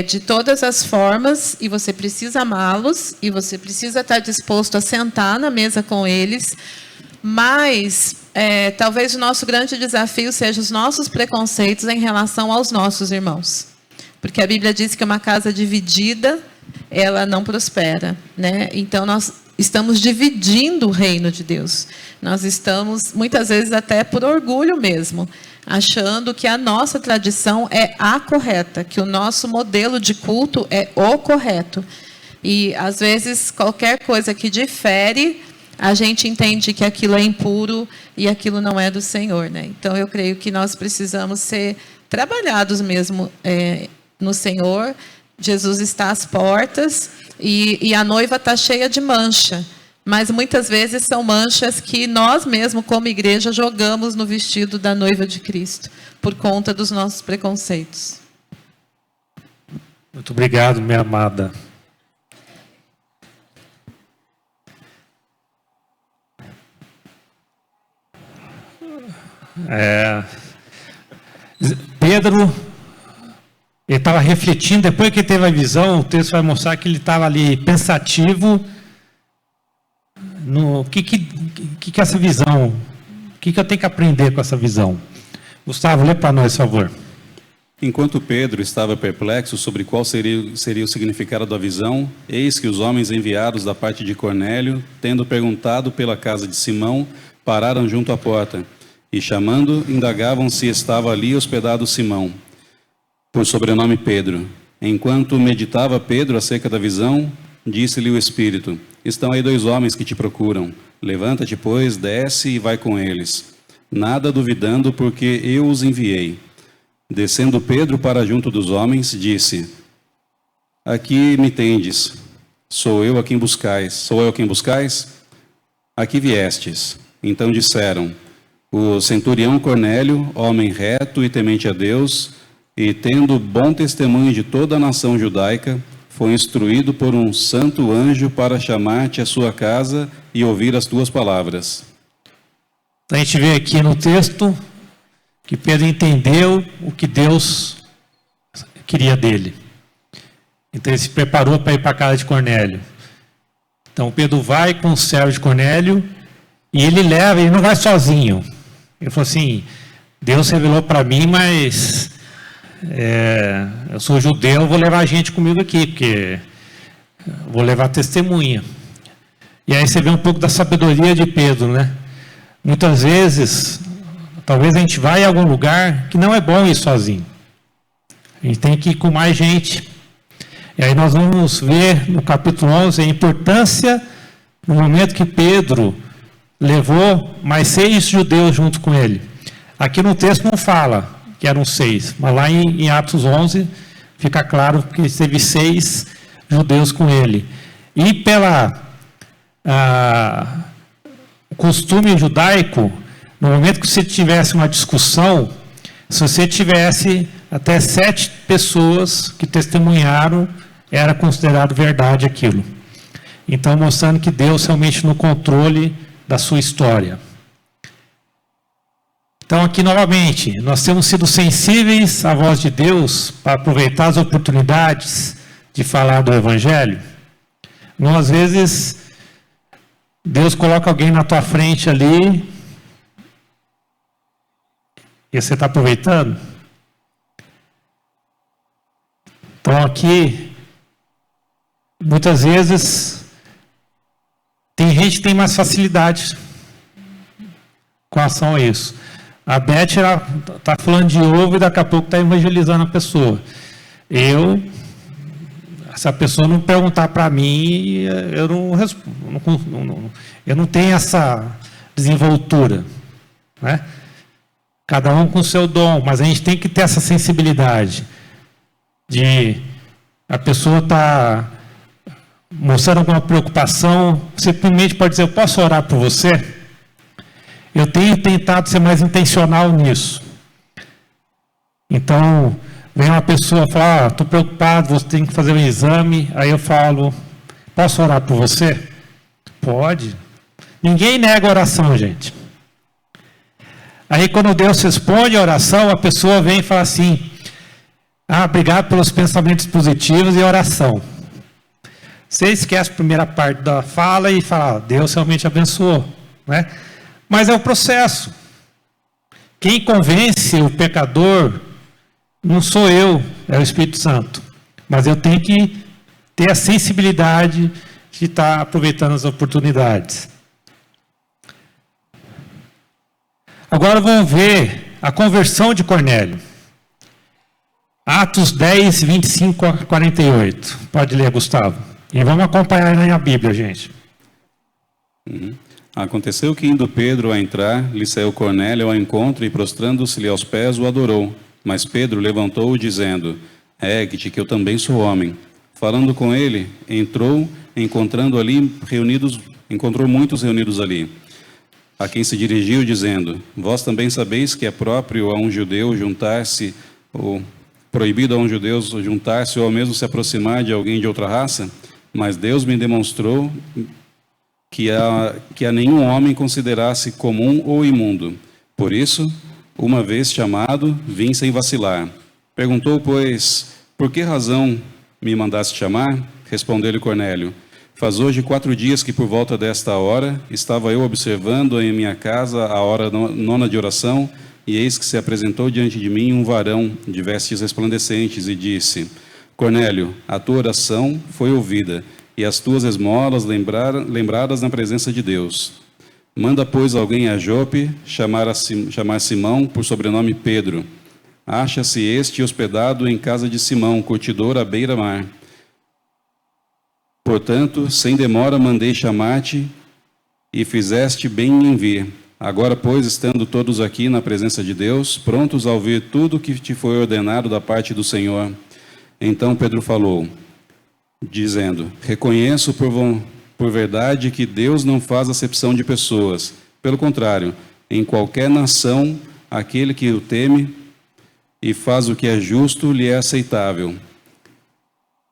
S17: de todas as formas e você precisa amá-los e você precisa estar disposto a sentar na mesa com eles, mas talvez o nosso grande desafio seja os nossos preconceitos em relação aos nossos irmãos. Porque a Bíblia diz que uma casa dividida, ela não prospera, né? Então, nós estamos dividindo o reino de Deus. Nós estamos, muitas vezes, até por orgulho mesmo, achando que a nossa tradição é a correta, que o nosso modelo de culto é o correto. E, às vezes, qualquer coisa que difere, a gente entende que aquilo é impuro e aquilo não é do Senhor, né? Então, eu creio que nós precisamos ser trabalhados mesmo no Senhor. Jesus está às portas e a noiva está cheia de mancha. Mas muitas vezes são manchas que nós mesmos, como igreja, jogamos no vestido da noiva de Cristo, por conta dos nossos preconceitos.
S1: Muito obrigado, minha amada. Pedro, ele estava refletindo, depois que teve a visão, o texto vai mostrar que ele estava ali pensativo no que é essa visão, o que eu tenho que aprender com essa visão. Gustavo, lê para nós, por favor.
S13: Enquanto Pedro estava perplexo sobre qual seria o significado da visão, eis que os homens enviados da parte de Cornélio, tendo perguntado pela casa de Simão, pararam junto à porta, e chamando, indagavam se estava ali hospedado Simão, por sobrenome Pedro. Enquanto meditava Pedro acerca da visão, disse-lhe o Espírito, estão aí 2 homens que te procuram. Levanta-te, pois, desce e vai com eles. Nada duvidando, porque eu os enviei. Descendo Pedro para junto dos homens, disse, aqui me tendes, sou eu a quem buscais. Sou eu a quem buscais? Aqui viestes. Então disseram, o centurião Cornélio, homem reto e temente a Deus, e tendo bom testemunho de toda a nação judaica, foi instruído por um santo anjo para chamar-te à sua casa e ouvir as tuas palavras.
S1: A gente vê aqui no texto que Pedro entendeu o que Deus queria dele. Então ele se preparou para ir para a casa de Cornélio. Então Pedro vai com o servo de Cornélio e ele não vai sozinho. Ele falou assim, Deus revelou para mim, mas eu sou judeu, vou levar gente comigo aqui, porque vou levar testemunha. E aí você vê um pouco da sabedoria de Pedro, né? Muitas vezes, talvez a gente vá em algum lugar que não é bom ir sozinho. A gente tem que ir com mais gente. E aí nós vamos ver no capítulo 11 a importância no momento que Pedro levou mais 6 judeus junto com ele. Aqui no texto não fala que eram 6, mas lá em Atos 11 fica claro que teve 6 judeus com ele. E pela costume judaico, no momento que você tivesse uma discussão, se você tivesse até 7 pessoas que testemunharam, era considerado verdade aquilo. Então, mostrando que Deus realmente no controle da sua história. Então, aqui novamente, nós temos sido sensíveis à voz de Deus para aproveitar as oportunidades de falar do Evangelho. Não, às vezes, Deus coloca alguém na tua frente ali e você está aproveitando. Então, aqui, muitas vezes, tem gente que tem mais facilidade com relação a isso. A Beth está falando de ovo e daqui a pouco está evangelizando a pessoa. Se a pessoa não perguntar para mim, eu não tenho essa desenvoltura, né? Cada um com o seu dom, mas a gente tem que ter essa sensibilidade de a pessoa está mostrando alguma preocupação, você simplesmente pode dizer, eu posso orar por você? Eu tenho tentado ser mais intencional nisso. Então, vem uma pessoa falar, estou preocupado, você tem que fazer um exame, aí eu falo, posso orar por você? Pode. Ninguém nega a oração, gente. Aí quando Deus responde a oração, a pessoa vem e fala assim, obrigado pelos pensamentos positivos e oração. Você esquece a primeira parte da fala e fala, Deus realmente abençoou, né? Mas é o processo. Quem convence o pecador não sou eu, é o Espírito Santo. Mas eu tenho que ter a sensibilidade de estar aproveitando as oportunidades. Agora vamos ver a conversão de Cornélio. Atos 10, 25 a 48. Pode ler, Gustavo. E vamos acompanhar aí na Bíblia, gente.
S13: Aconteceu que, indo Pedro a entrar, lhe saiu Cornélio ao encontro e, prostrando-se-lhe aos pés, o adorou. Mas Pedro levantou-o, dizendo, ergue-te, que eu também sou homem. Falando com ele, entrou, encontrou muitos reunidos ali, a quem se dirigiu, dizendo, vós também sabeis que é próprio a um judeu juntar-se, ou proibido a um judeu juntar-se, ou ao mesmo se aproximar de alguém de outra raça? Mas Deus me demonstrou que a nenhum homem considerasse comum ou imundo. Por isso, uma vez chamado, vim sem vacilar. Perguntou, pois, por que razão me mandaste chamar? Respondeu-lhe Cornélio, faz hoje 4 dias que por volta desta hora estava eu observando em minha casa a hora 9ª de oração, e eis que se apresentou diante de mim um varão de vestes resplandecentes e disse, Cornélio, a tua oração foi ouvida, e as tuas esmolas lembradas na presença de Deus. Manda, pois, alguém a Jope chamar Simão, por sobrenome Pedro. Acha-se este hospedado em casa de Simão, curtidor à beira-mar. Portanto, sem demora mandei chamar-te, e fizeste bem em vir. Agora, pois, estando todos aqui na presença de Deus, prontos a ouvir tudo o que te foi ordenado da parte do Senhor. Então Pedro falou, dizendo, reconheço por verdade que Deus não faz acepção de pessoas. Pelo contrário, em qualquer nação, aquele que o teme e faz o que é justo lhe é aceitável.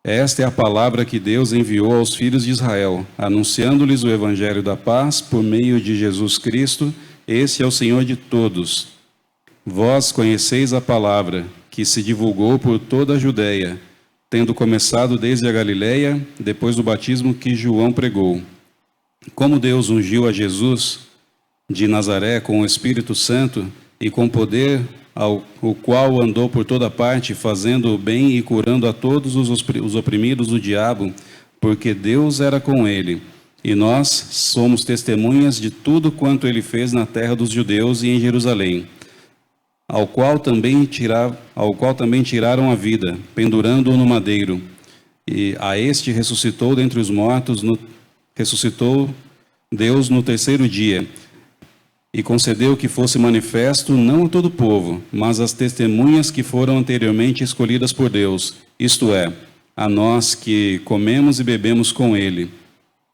S13: Esta é a palavra que Deus enviou aos filhos de Israel, anunciando-lhes o evangelho da paz por meio de Jesus Cristo. Esse é o Senhor de todos. Vós conheceis a palavra que se divulgou por toda a Judeia, tendo começado desde a Galileia, depois do batismo que João pregou. Como Deus ungiu a Jesus de Nazaré com o Espírito Santo e com poder, o qual andou por toda parte, fazendo o bem e curando a todos os oprimidos do diabo, porque Deus era com ele. E nós somos testemunhas de tudo quanto ele fez na terra dos judeus e em Jerusalém, ao qual também tiraram a vida, pendurando-o no madeiro. E a este ressuscitou dentre os mortos, Deus no terceiro dia, e concedeu que fosse manifesto não a todo o povo, mas às testemunhas que foram anteriormente escolhidas por Deus, isto é, a nós que comemos e bebemos com ele,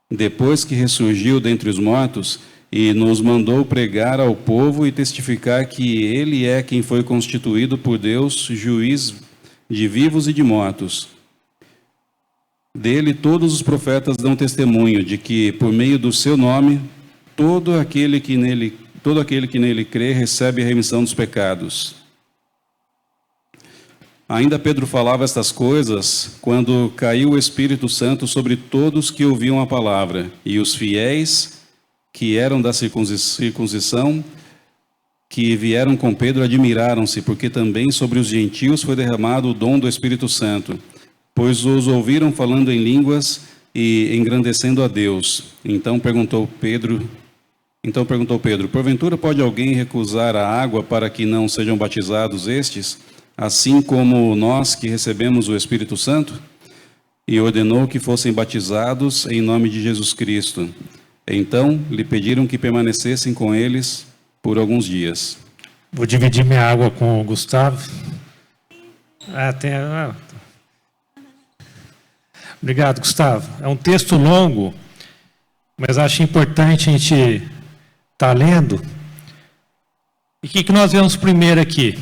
S13: depois que ressurgiu dentre os mortos, e nos mandou pregar ao povo e testificar que ele é quem foi constituído por Deus, juiz de vivos e de mortos. Dele todos os profetas dão testemunho de que, por meio do seu nome, todo aquele que nele crê recebe a remissão dos pecados. Ainda Pedro falava estas coisas quando caiu o Espírito Santo sobre todos que ouviam a palavra, e os fiéis que eram da circuncisão, que vieram com Pedro, admiraram-se, porque também sobre os gentios foi derramado o dom do Espírito Santo, pois os ouviram falando em línguas e engrandecendo a Deus. Então perguntou Pedro, porventura pode alguém recusar a água para que não sejam batizados estes, assim como nós que recebemos o Espírito Santo? E ordenou que fossem batizados em nome de Jesus Cristo. Então lhe pediram que permanecessem com eles por alguns dias.
S1: Vou dividir minha água com o Gustavo. Obrigado, Gustavo. É um texto longo, mas acho importante a gente estar lendo. E o que nós vemos primeiro aqui?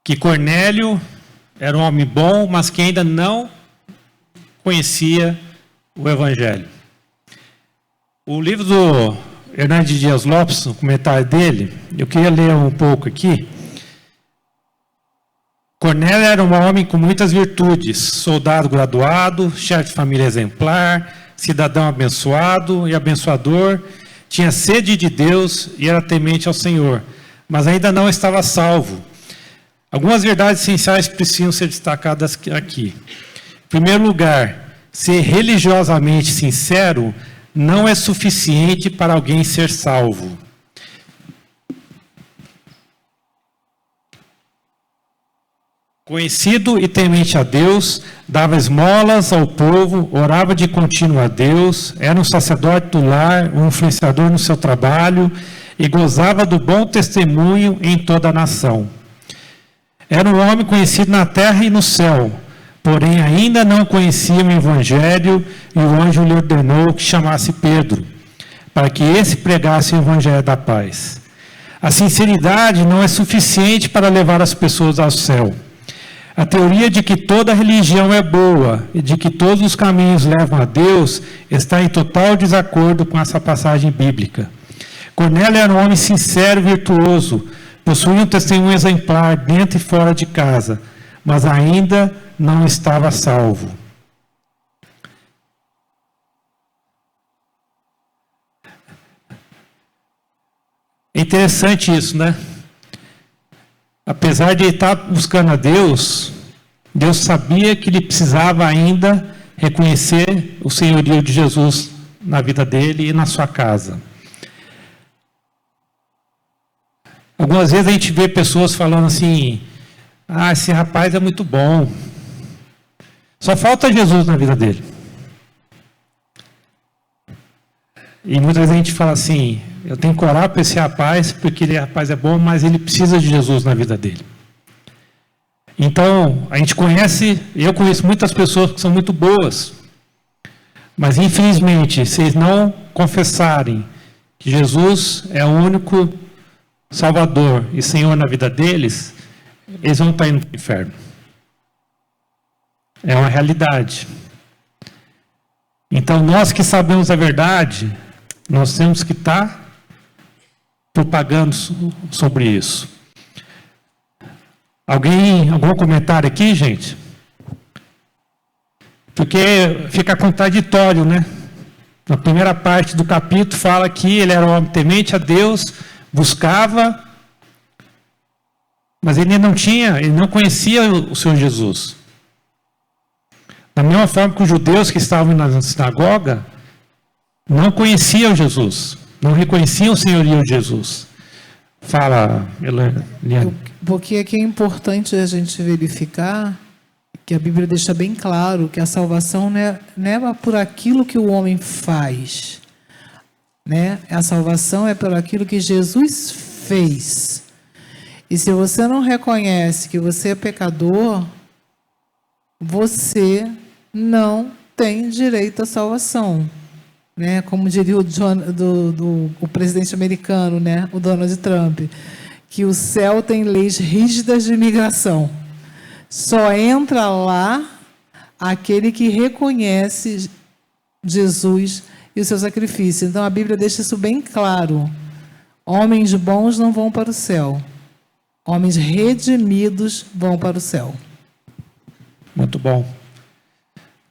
S1: Que Cornélio era um homem bom, mas que ainda não conhecia o Evangelho. O livro do Hernandes Dias Lopes, o comentário dele, eu queria ler um pouco aqui. Cornélio era um homem com muitas virtudes, soldado graduado, chefe de família exemplar, cidadão abençoado e abençoador, tinha sede de Deus e era temente ao Senhor, mas ainda não estava salvo. Algumas verdades essenciais precisam ser destacadas aqui. Em primeiro lugar, ser religiosamente sincero não é suficiente para alguém ser salvo. Conhecido e temente a Deus, dava esmolas ao povo, orava de contínuo a Deus, era um sacerdote do lar, um influenciador no seu trabalho e gozava do bom testemunho em toda a nação. Era um homem conhecido na terra e no céu, porém ainda não conhecia o Evangelho, e o anjo lhe ordenou que chamasse Pedro, para que esse pregasse o Evangelho da paz. A sinceridade não é suficiente para levar as pessoas ao céu. A teoria de que toda religião é boa e de que todos os caminhos levam a Deus está em total desacordo com essa passagem bíblica. Cornélio era um homem sincero e virtuoso, possuía um testemunho exemplar dentro e fora de casa, mas ainda não estava salvo. É interessante isso, né? Apesar de ele estar buscando a Deus, Deus sabia que ele precisava ainda reconhecer o senhorio de Jesus na vida dele e na sua casa. Algumas vezes a gente vê pessoas falando assim: esse rapaz é muito bom. Só falta Jesus na vida dele. E muitas vezes a gente fala assim: eu tenho que orar para esse rapaz, porque ele rapaz é bom, mas ele precisa de Jesus na vida dele. Então, eu conheço muitas pessoas que são muito boas, mas infelizmente, se eles não confessarem que Jesus é o único Salvador e Senhor na vida deles, eles vão estar indo para o inferno. É uma realidade. Então, nós que sabemos a verdade, nós temos que estar propagando sobre isso. Algum comentário aqui, gente? Porque fica contraditório, né? Na primeira parte do capítulo fala que ele era um homem temente a Deus, buscava, mas ele não conhecia o Senhor Jesus. Da mesma forma que os judeus que estavam na sinagoga não conheciam Jesus, não reconheciam o senhorio de Jesus. Fala, Eliane.
S18: Porque aqui é importante a gente verificar que a Bíblia deixa bem claro que a salvação não é por aquilo que o homem faz, né? A salvação é por aquilo que Jesus fez. E se você não reconhece que você é pecador, você não tem direito à salvação, né? Como diria o presidente americano, né? O Donald Trump, que o céu tem leis rígidas de imigração. Só entra lá aquele que reconhece Jesus e o seu sacrifício. Então a Bíblia deixa isso bem claro. Homens bons não vão para o céu. Homens redimidos vão para o céu.
S1: Muito bom.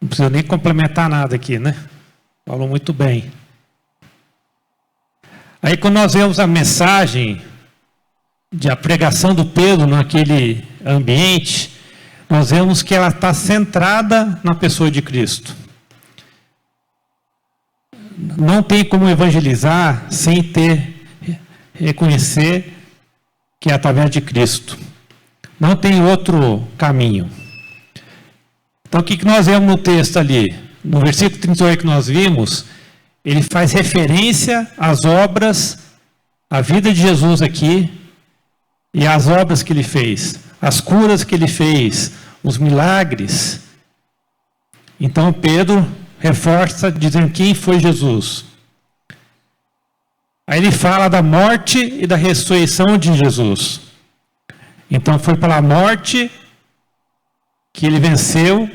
S1: Não precisa nem complementar nada aqui, né? Falou muito bem. Aí quando nós vemos a mensagem a pregação do Pedro naquele ambiente, nós vemos que ela está centrada na pessoa de Cristo. Não tem como evangelizar sem reconhecer que é através de Cristo. Não tem outro caminho. Então o que nós vemos no texto ali? No versículo 38 que nós vimos, ele faz referência às obras, à vida de Jesus aqui, e às obras que ele fez, as curas que ele fez, os milagres. Então Pedro reforça dizendo quem foi Jesus. Aí ele fala da morte e da ressurreição de Jesus. Então foi pela morte que ele venceu,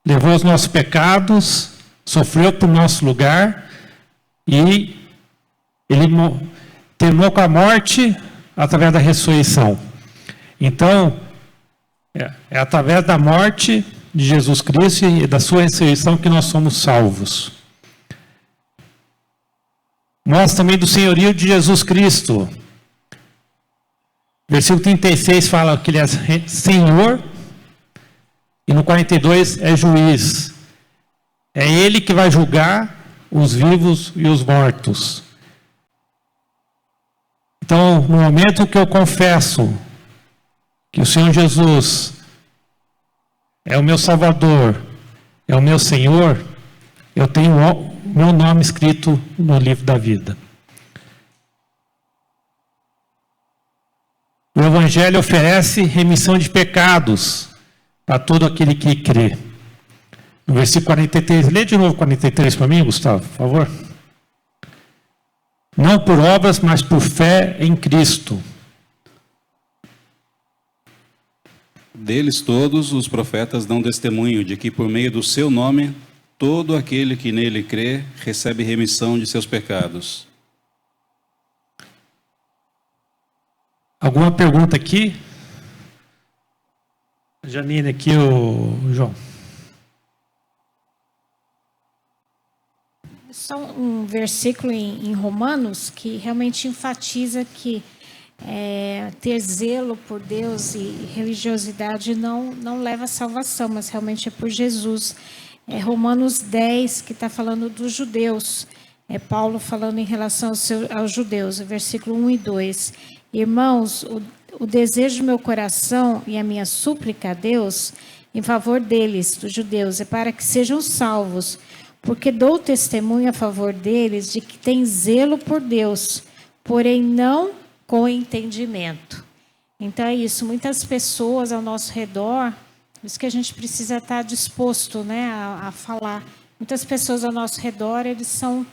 S1: levou os nossos pecados, sofreu por nosso lugar e ele terminou com a morte através da ressurreição. Então, é através da morte de Jesus Cristo e da sua ressurreição que nós somos salvos. Mostra também do senhorio de Jesus Cristo. Versículo 36 fala que ele é Senhor, e no 42 é juiz. É ele que vai julgar os vivos e os mortos. Então, no momento que eu confesso que o Senhor Jesus é o meu Salvador, é o meu Senhor, eu tenho o meu nome escrito no livro da vida. O Evangelho oferece remissão de pecados para todo aquele que crê. No versículo 43, lê de novo 43 para mim, Gustavo, por favor. Não por obras, mas por fé em Cristo.
S13: Deles todos os profetas dão testemunho de que por meio do seu nome, todo aquele que nele crê recebe remissão de seus pecados.
S1: Alguma pergunta aqui? Janine aqui, o João.
S19: Só um versículo em Romanos que realmente enfatiza que ter zelo por Deus e religiosidade não leva à salvação, mas realmente é por Jesus. É Romanos 10, que está falando dos judeus. É Paulo falando em relação aos judeus, versículo 1 e 2. Irmãos, o desejo do meu coração e a minha súplica a Deus em favor deles, dos judeus, é para que sejam salvos, porque dou testemunho a favor deles de que têm zelo por Deus, porém não com entendimento. Então é isso, muitas pessoas ao nosso redor, por isso que a gente precisa estar disposto, né, a falar. Muitas pessoas ao nosso redor, eles são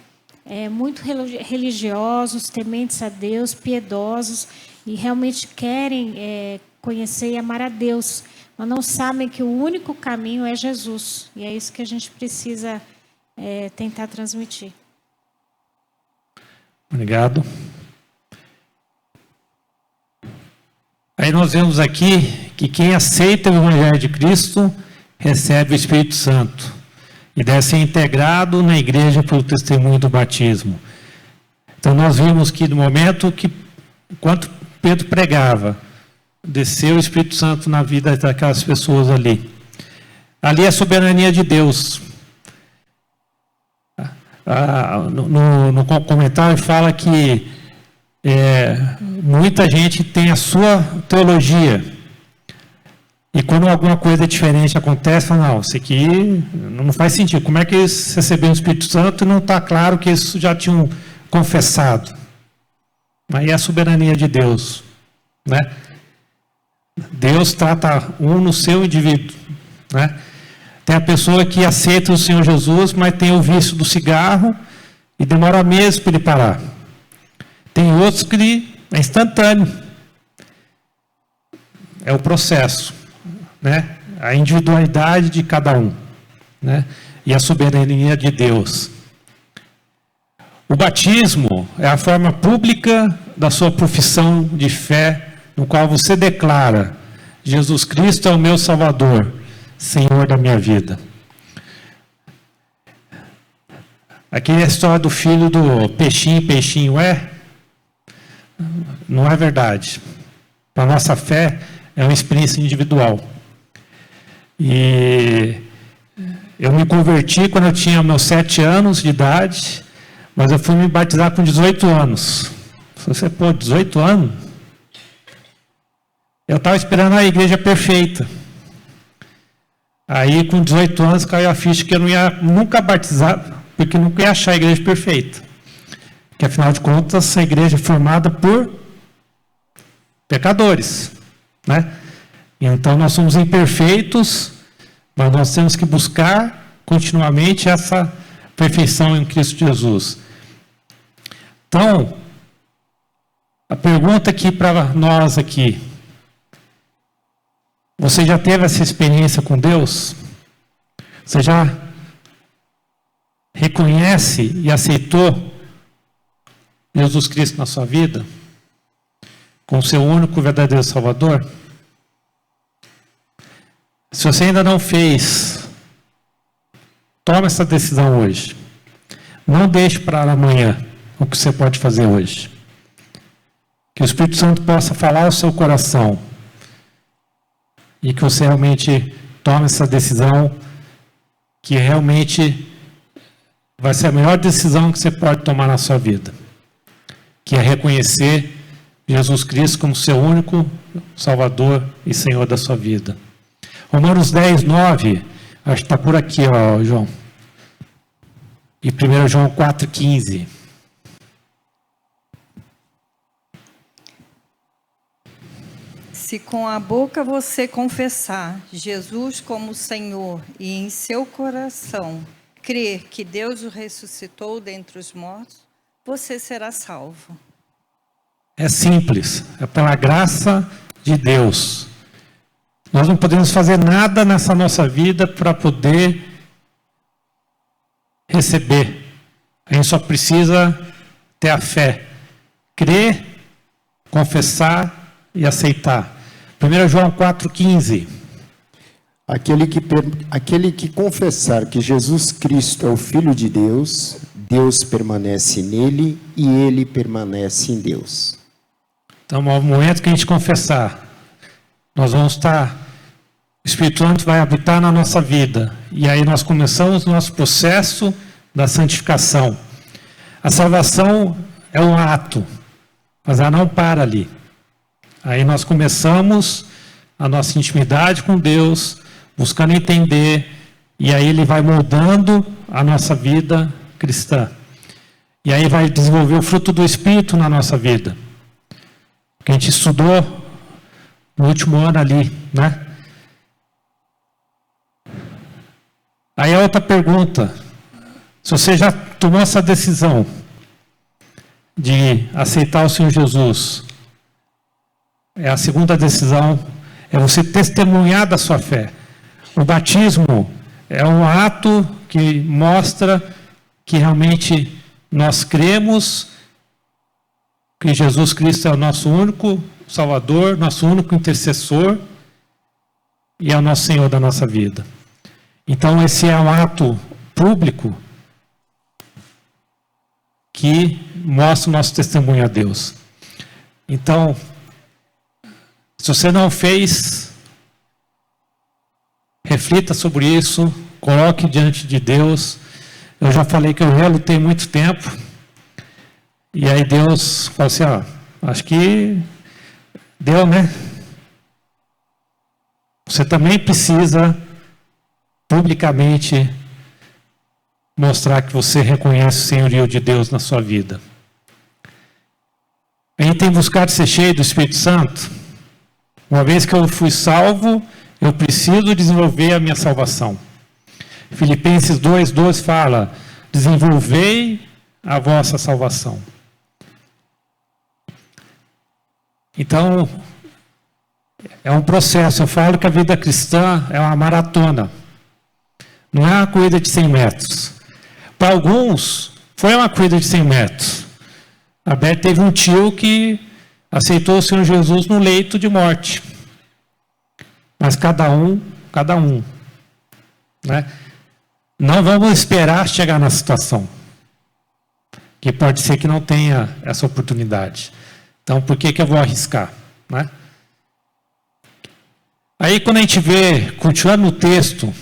S19: muito religiosos, tementes a Deus, piedosos, e realmente querem conhecer e amar a Deus, mas não sabem que o único caminho é Jesus. E é isso que a gente precisa tentar transmitir.
S1: Obrigado. Aí nós vemos aqui que quem aceita o Evangelho de Cristo recebe o Espírito Santo e deve ser integrado na igreja pelo testemunho do batismo. Então nós vimos que no momento que, enquanto Pedro pregava, desceu o Espírito Santo na vida daquelas pessoas ali. Ali é a soberania de Deus. No comentário fala que muita gente tem a sua teologia. E quando alguma coisa diferente acontece, fala, não, isso aqui não faz sentido. Como é que eles receberam o Espírito Santo e não está claro que eles já tinham confessado? Aí é a soberania de Deus, né? Deus trata um no seu indivíduo, né? Tem a pessoa que aceita o Senhor Jesus, mas tem o vício do cigarro e demora meses para ele parar. Tem outros que é instantâneo. É o processo, né? A individualidade de cada um, né? E a soberania de Deus. O batismo é a forma pública da sua profissão de fé, no qual você declara: Jesus Cristo é o meu Salvador, Senhor da minha vida. Aqui é a história do filho do peixinho, peixinho é? Não é verdade. A nossa fé é uma experiência individual. E eu me converti quando eu tinha meus 7 anos de idade, mas eu fui me batizar com 18 anos. Você, 18 anos? Eu estava esperando a igreja perfeita. Aí, com 18 anos, caiu a ficha que eu não ia nunca batizar, porque nunca ia achar a igreja perfeita. Porque, afinal de contas, essa igreja é formada por pecadores, né? Então, nós somos imperfeitos, mas nós temos que buscar continuamente essa perfeição em Cristo Jesus. Então, a pergunta aqui para nós aqui: você já teve essa experiência com Deus? Você já reconhece e aceitou Jesus Cristo na sua vida como seu único verdadeiro Salvador? Se você ainda não fez, tome essa decisão hoje. Não deixe para amanhã o que você pode fazer hoje. Que o Espírito Santo possa falar ao seu coração e que você realmente tome essa decisão, que realmente vai ser a melhor decisão que você pode tomar na sua vida, que é reconhecer Jesus Cristo como seu único Salvador e Senhor da sua vida. Romanos 10, 9, acho que está por aqui, ó, João. E 1 João 4, 15.
S4: Se com a boca você confessar Jesus como Senhor e em seu coração crer que Deus o ressuscitou dentre os mortos, você será salvo.
S1: É simples, é pela graça de Deus. Nós não podemos fazer nada nessa nossa vida para poder receber. A gente só precisa ter a fé, crer, confessar e aceitar. 1 João 4,15.
S20: Aquele que confessar que Jesus Cristo é o Filho de Deus, Deus permanece nele e ele permanece em Deus.
S1: Então, no momento que a gente confessar, nós vamos estar, o Espírito Santo vai habitar na nossa vida. E aí nós começamos o nosso processo da santificação. A salvação é um ato, mas ela não para ali. Aí nós começamos a nossa intimidade com Deus, buscando entender, e aí Ele vai moldando a nossa vida cristã. E aí vai desenvolver o fruto do Espírito na nossa vida. Que a gente estudou no último ano ali, né? Aí a outra pergunta: se você já tomou essa decisão de aceitar o Senhor Jesus, a segunda decisão é você testemunhar da sua fé. O batismo é um ato que mostra que realmente nós cremos que Jesus Cristo é o nosso único Salvador, nosso único intercessor e é o nosso Senhor da nossa vida. Então esse é um ato público que mostra o nosso testemunho a Deus. Então, se você não fez, reflita sobre isso, coloque diante de Deus. Eu já falei que eu já lutei muito tempo. E aí Deus falou assim, ó, acho que deu, né? você também precisa publicamente mostrar que você reconhece o senhorio de Deus na sua vida. A gente tem buscado ser cheio do Espírito Santo. Uma vez que eu fui salvo, eu preciso desenvolver a minha salvação. Filipenses 2:12 fala: desenvolvei a vossa salvação. Então, é um processo. Eu falo que a vida cristã é uma maratona. Não é uma corrida de 100 metros. Para alguns, foi uma corrida de 100 metros. A Beth teve um tio que aceitou o Senhor Jesus no leito de morte. Mas cada um, né? Não vamos esperar chegar na situação, que pode ser que não tenha essa oportunidade. Então, por que eu vou arriscar, né? Aí, quando a gente vê, continuando no texto,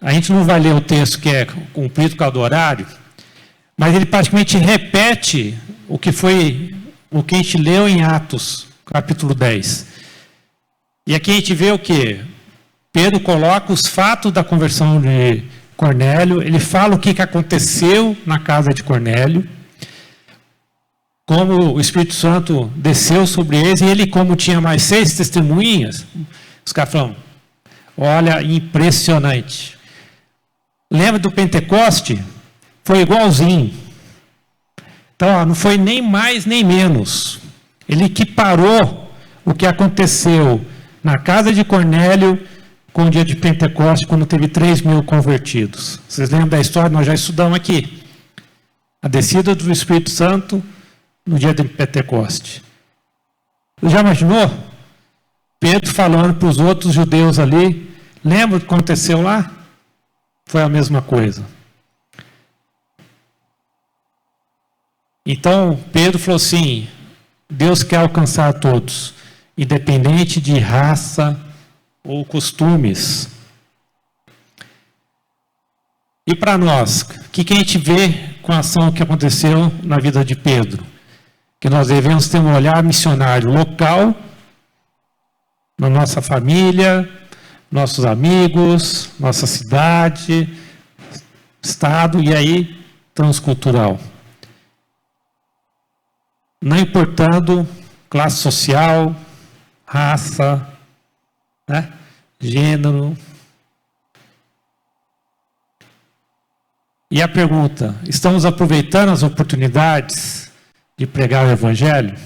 S1: a gente não vai ler o texto que é cumprido por causa do horário, mas ele praticamente repete o que a gente leu em Atos, capítulo 10. E aqui a gente vê o quê? Pedro coloca os fatos da conversão de Cornélio, ele fala o que aconteceu na casa de Cornélio, como o Espírito Santo desceu sobre eles, e ele, como tinha mais 6 testemunhas, os caras falam: olha, impressionante. Lembra do Pentecoste? Foi igualzinho. Então, não foi nem mais nem menos. Ele equiparou o que aconteceu na casa de Cornélio com o dia de Pentecoste, quando teve 3.000 convertidos. Vocês lembram da história? Nós já estudamos aqui. A descida do Espírito Santo no dia de Pentecoste. Você já imaginou? Pedro falando para os outros judeus ali. Lembra o que aconteceu lá? Foi a mesma coisa. Então, Pedro falou assim: Deus quer alcançar todos, independente de raça ou costumes. E para nós, o que a gente vê com a ação que aconteceu na vida de Pedro? Que nós devemos ter um olhar missionário local, na nossa família, nossos amigos, nossa cidade, estado, e aí transcultural. Não importando classe social, raça, né, gênero. E a pergunta: estamos aproveitando as oportunidades de pregar o Evangelho?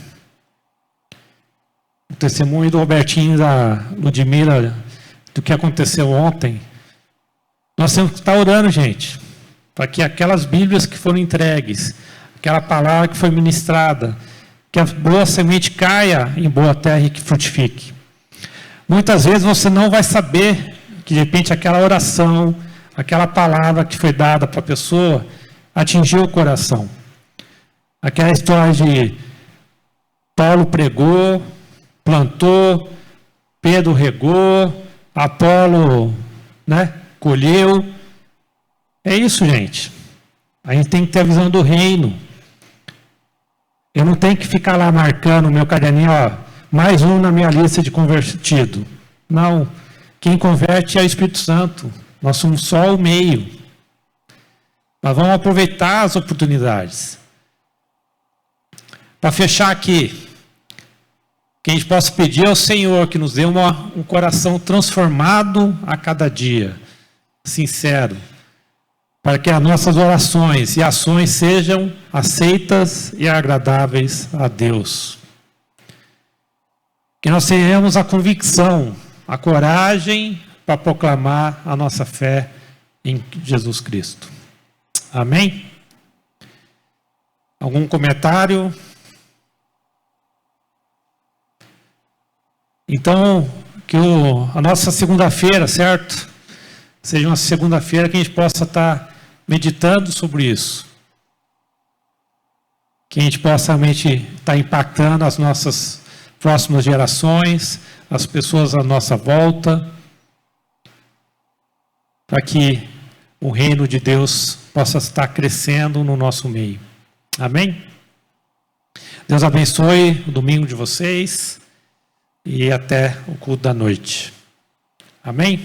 S1: O testemunho do Robertinho e da Ludmila, do que aconteceu ontem. Nós temos que estar orando, gente, para que aquelas Bíblias que foram entregues, aquela palavra que foi ministrada, que a boa semente caia em boa terra e que frutifique. Muitas vezes você não vai saber que, de repente, aquela oração, aquela palavra que foi dada para a pessoa atingiu o coração. Aquela história de Paulo pregou, plantou, Pedro regou, Apolo, né, colheu. É isso, gente. A gente tem que ter a visão do reino. Eu não tenho que ficar lá marcando o meu caderninho, ó, mais um na minha lista de convertido. Não. Quem converte é o Espírito Santo. Nós somos só o meio. Mas vamos aproveitar as oportunidades. Para fechar aqui, que a gente possa pedir ao Senhor que nos dê um coração transformado a cada dia, sincero, para que as nossas orações e ações sejam aceitas e agradáveis a Deus. Que nós tenhamos a convicção, a coragem para proclamar a nossa fé em Jesus Cristo. Amém? Algum comentário? Então, que a nossa segunda-feira, certo? Seja uma segunda-feira que a gente possa estar meditando sobre isso. Que a gente possa realmente estar impactando as nossas próximas gerações, as pessoas à nossa volta, para que o reino de Deus possa estar crescendo no nosso meio. Amém? Deus abençoe o domingo de vocês. E até o culto da noite. Amém?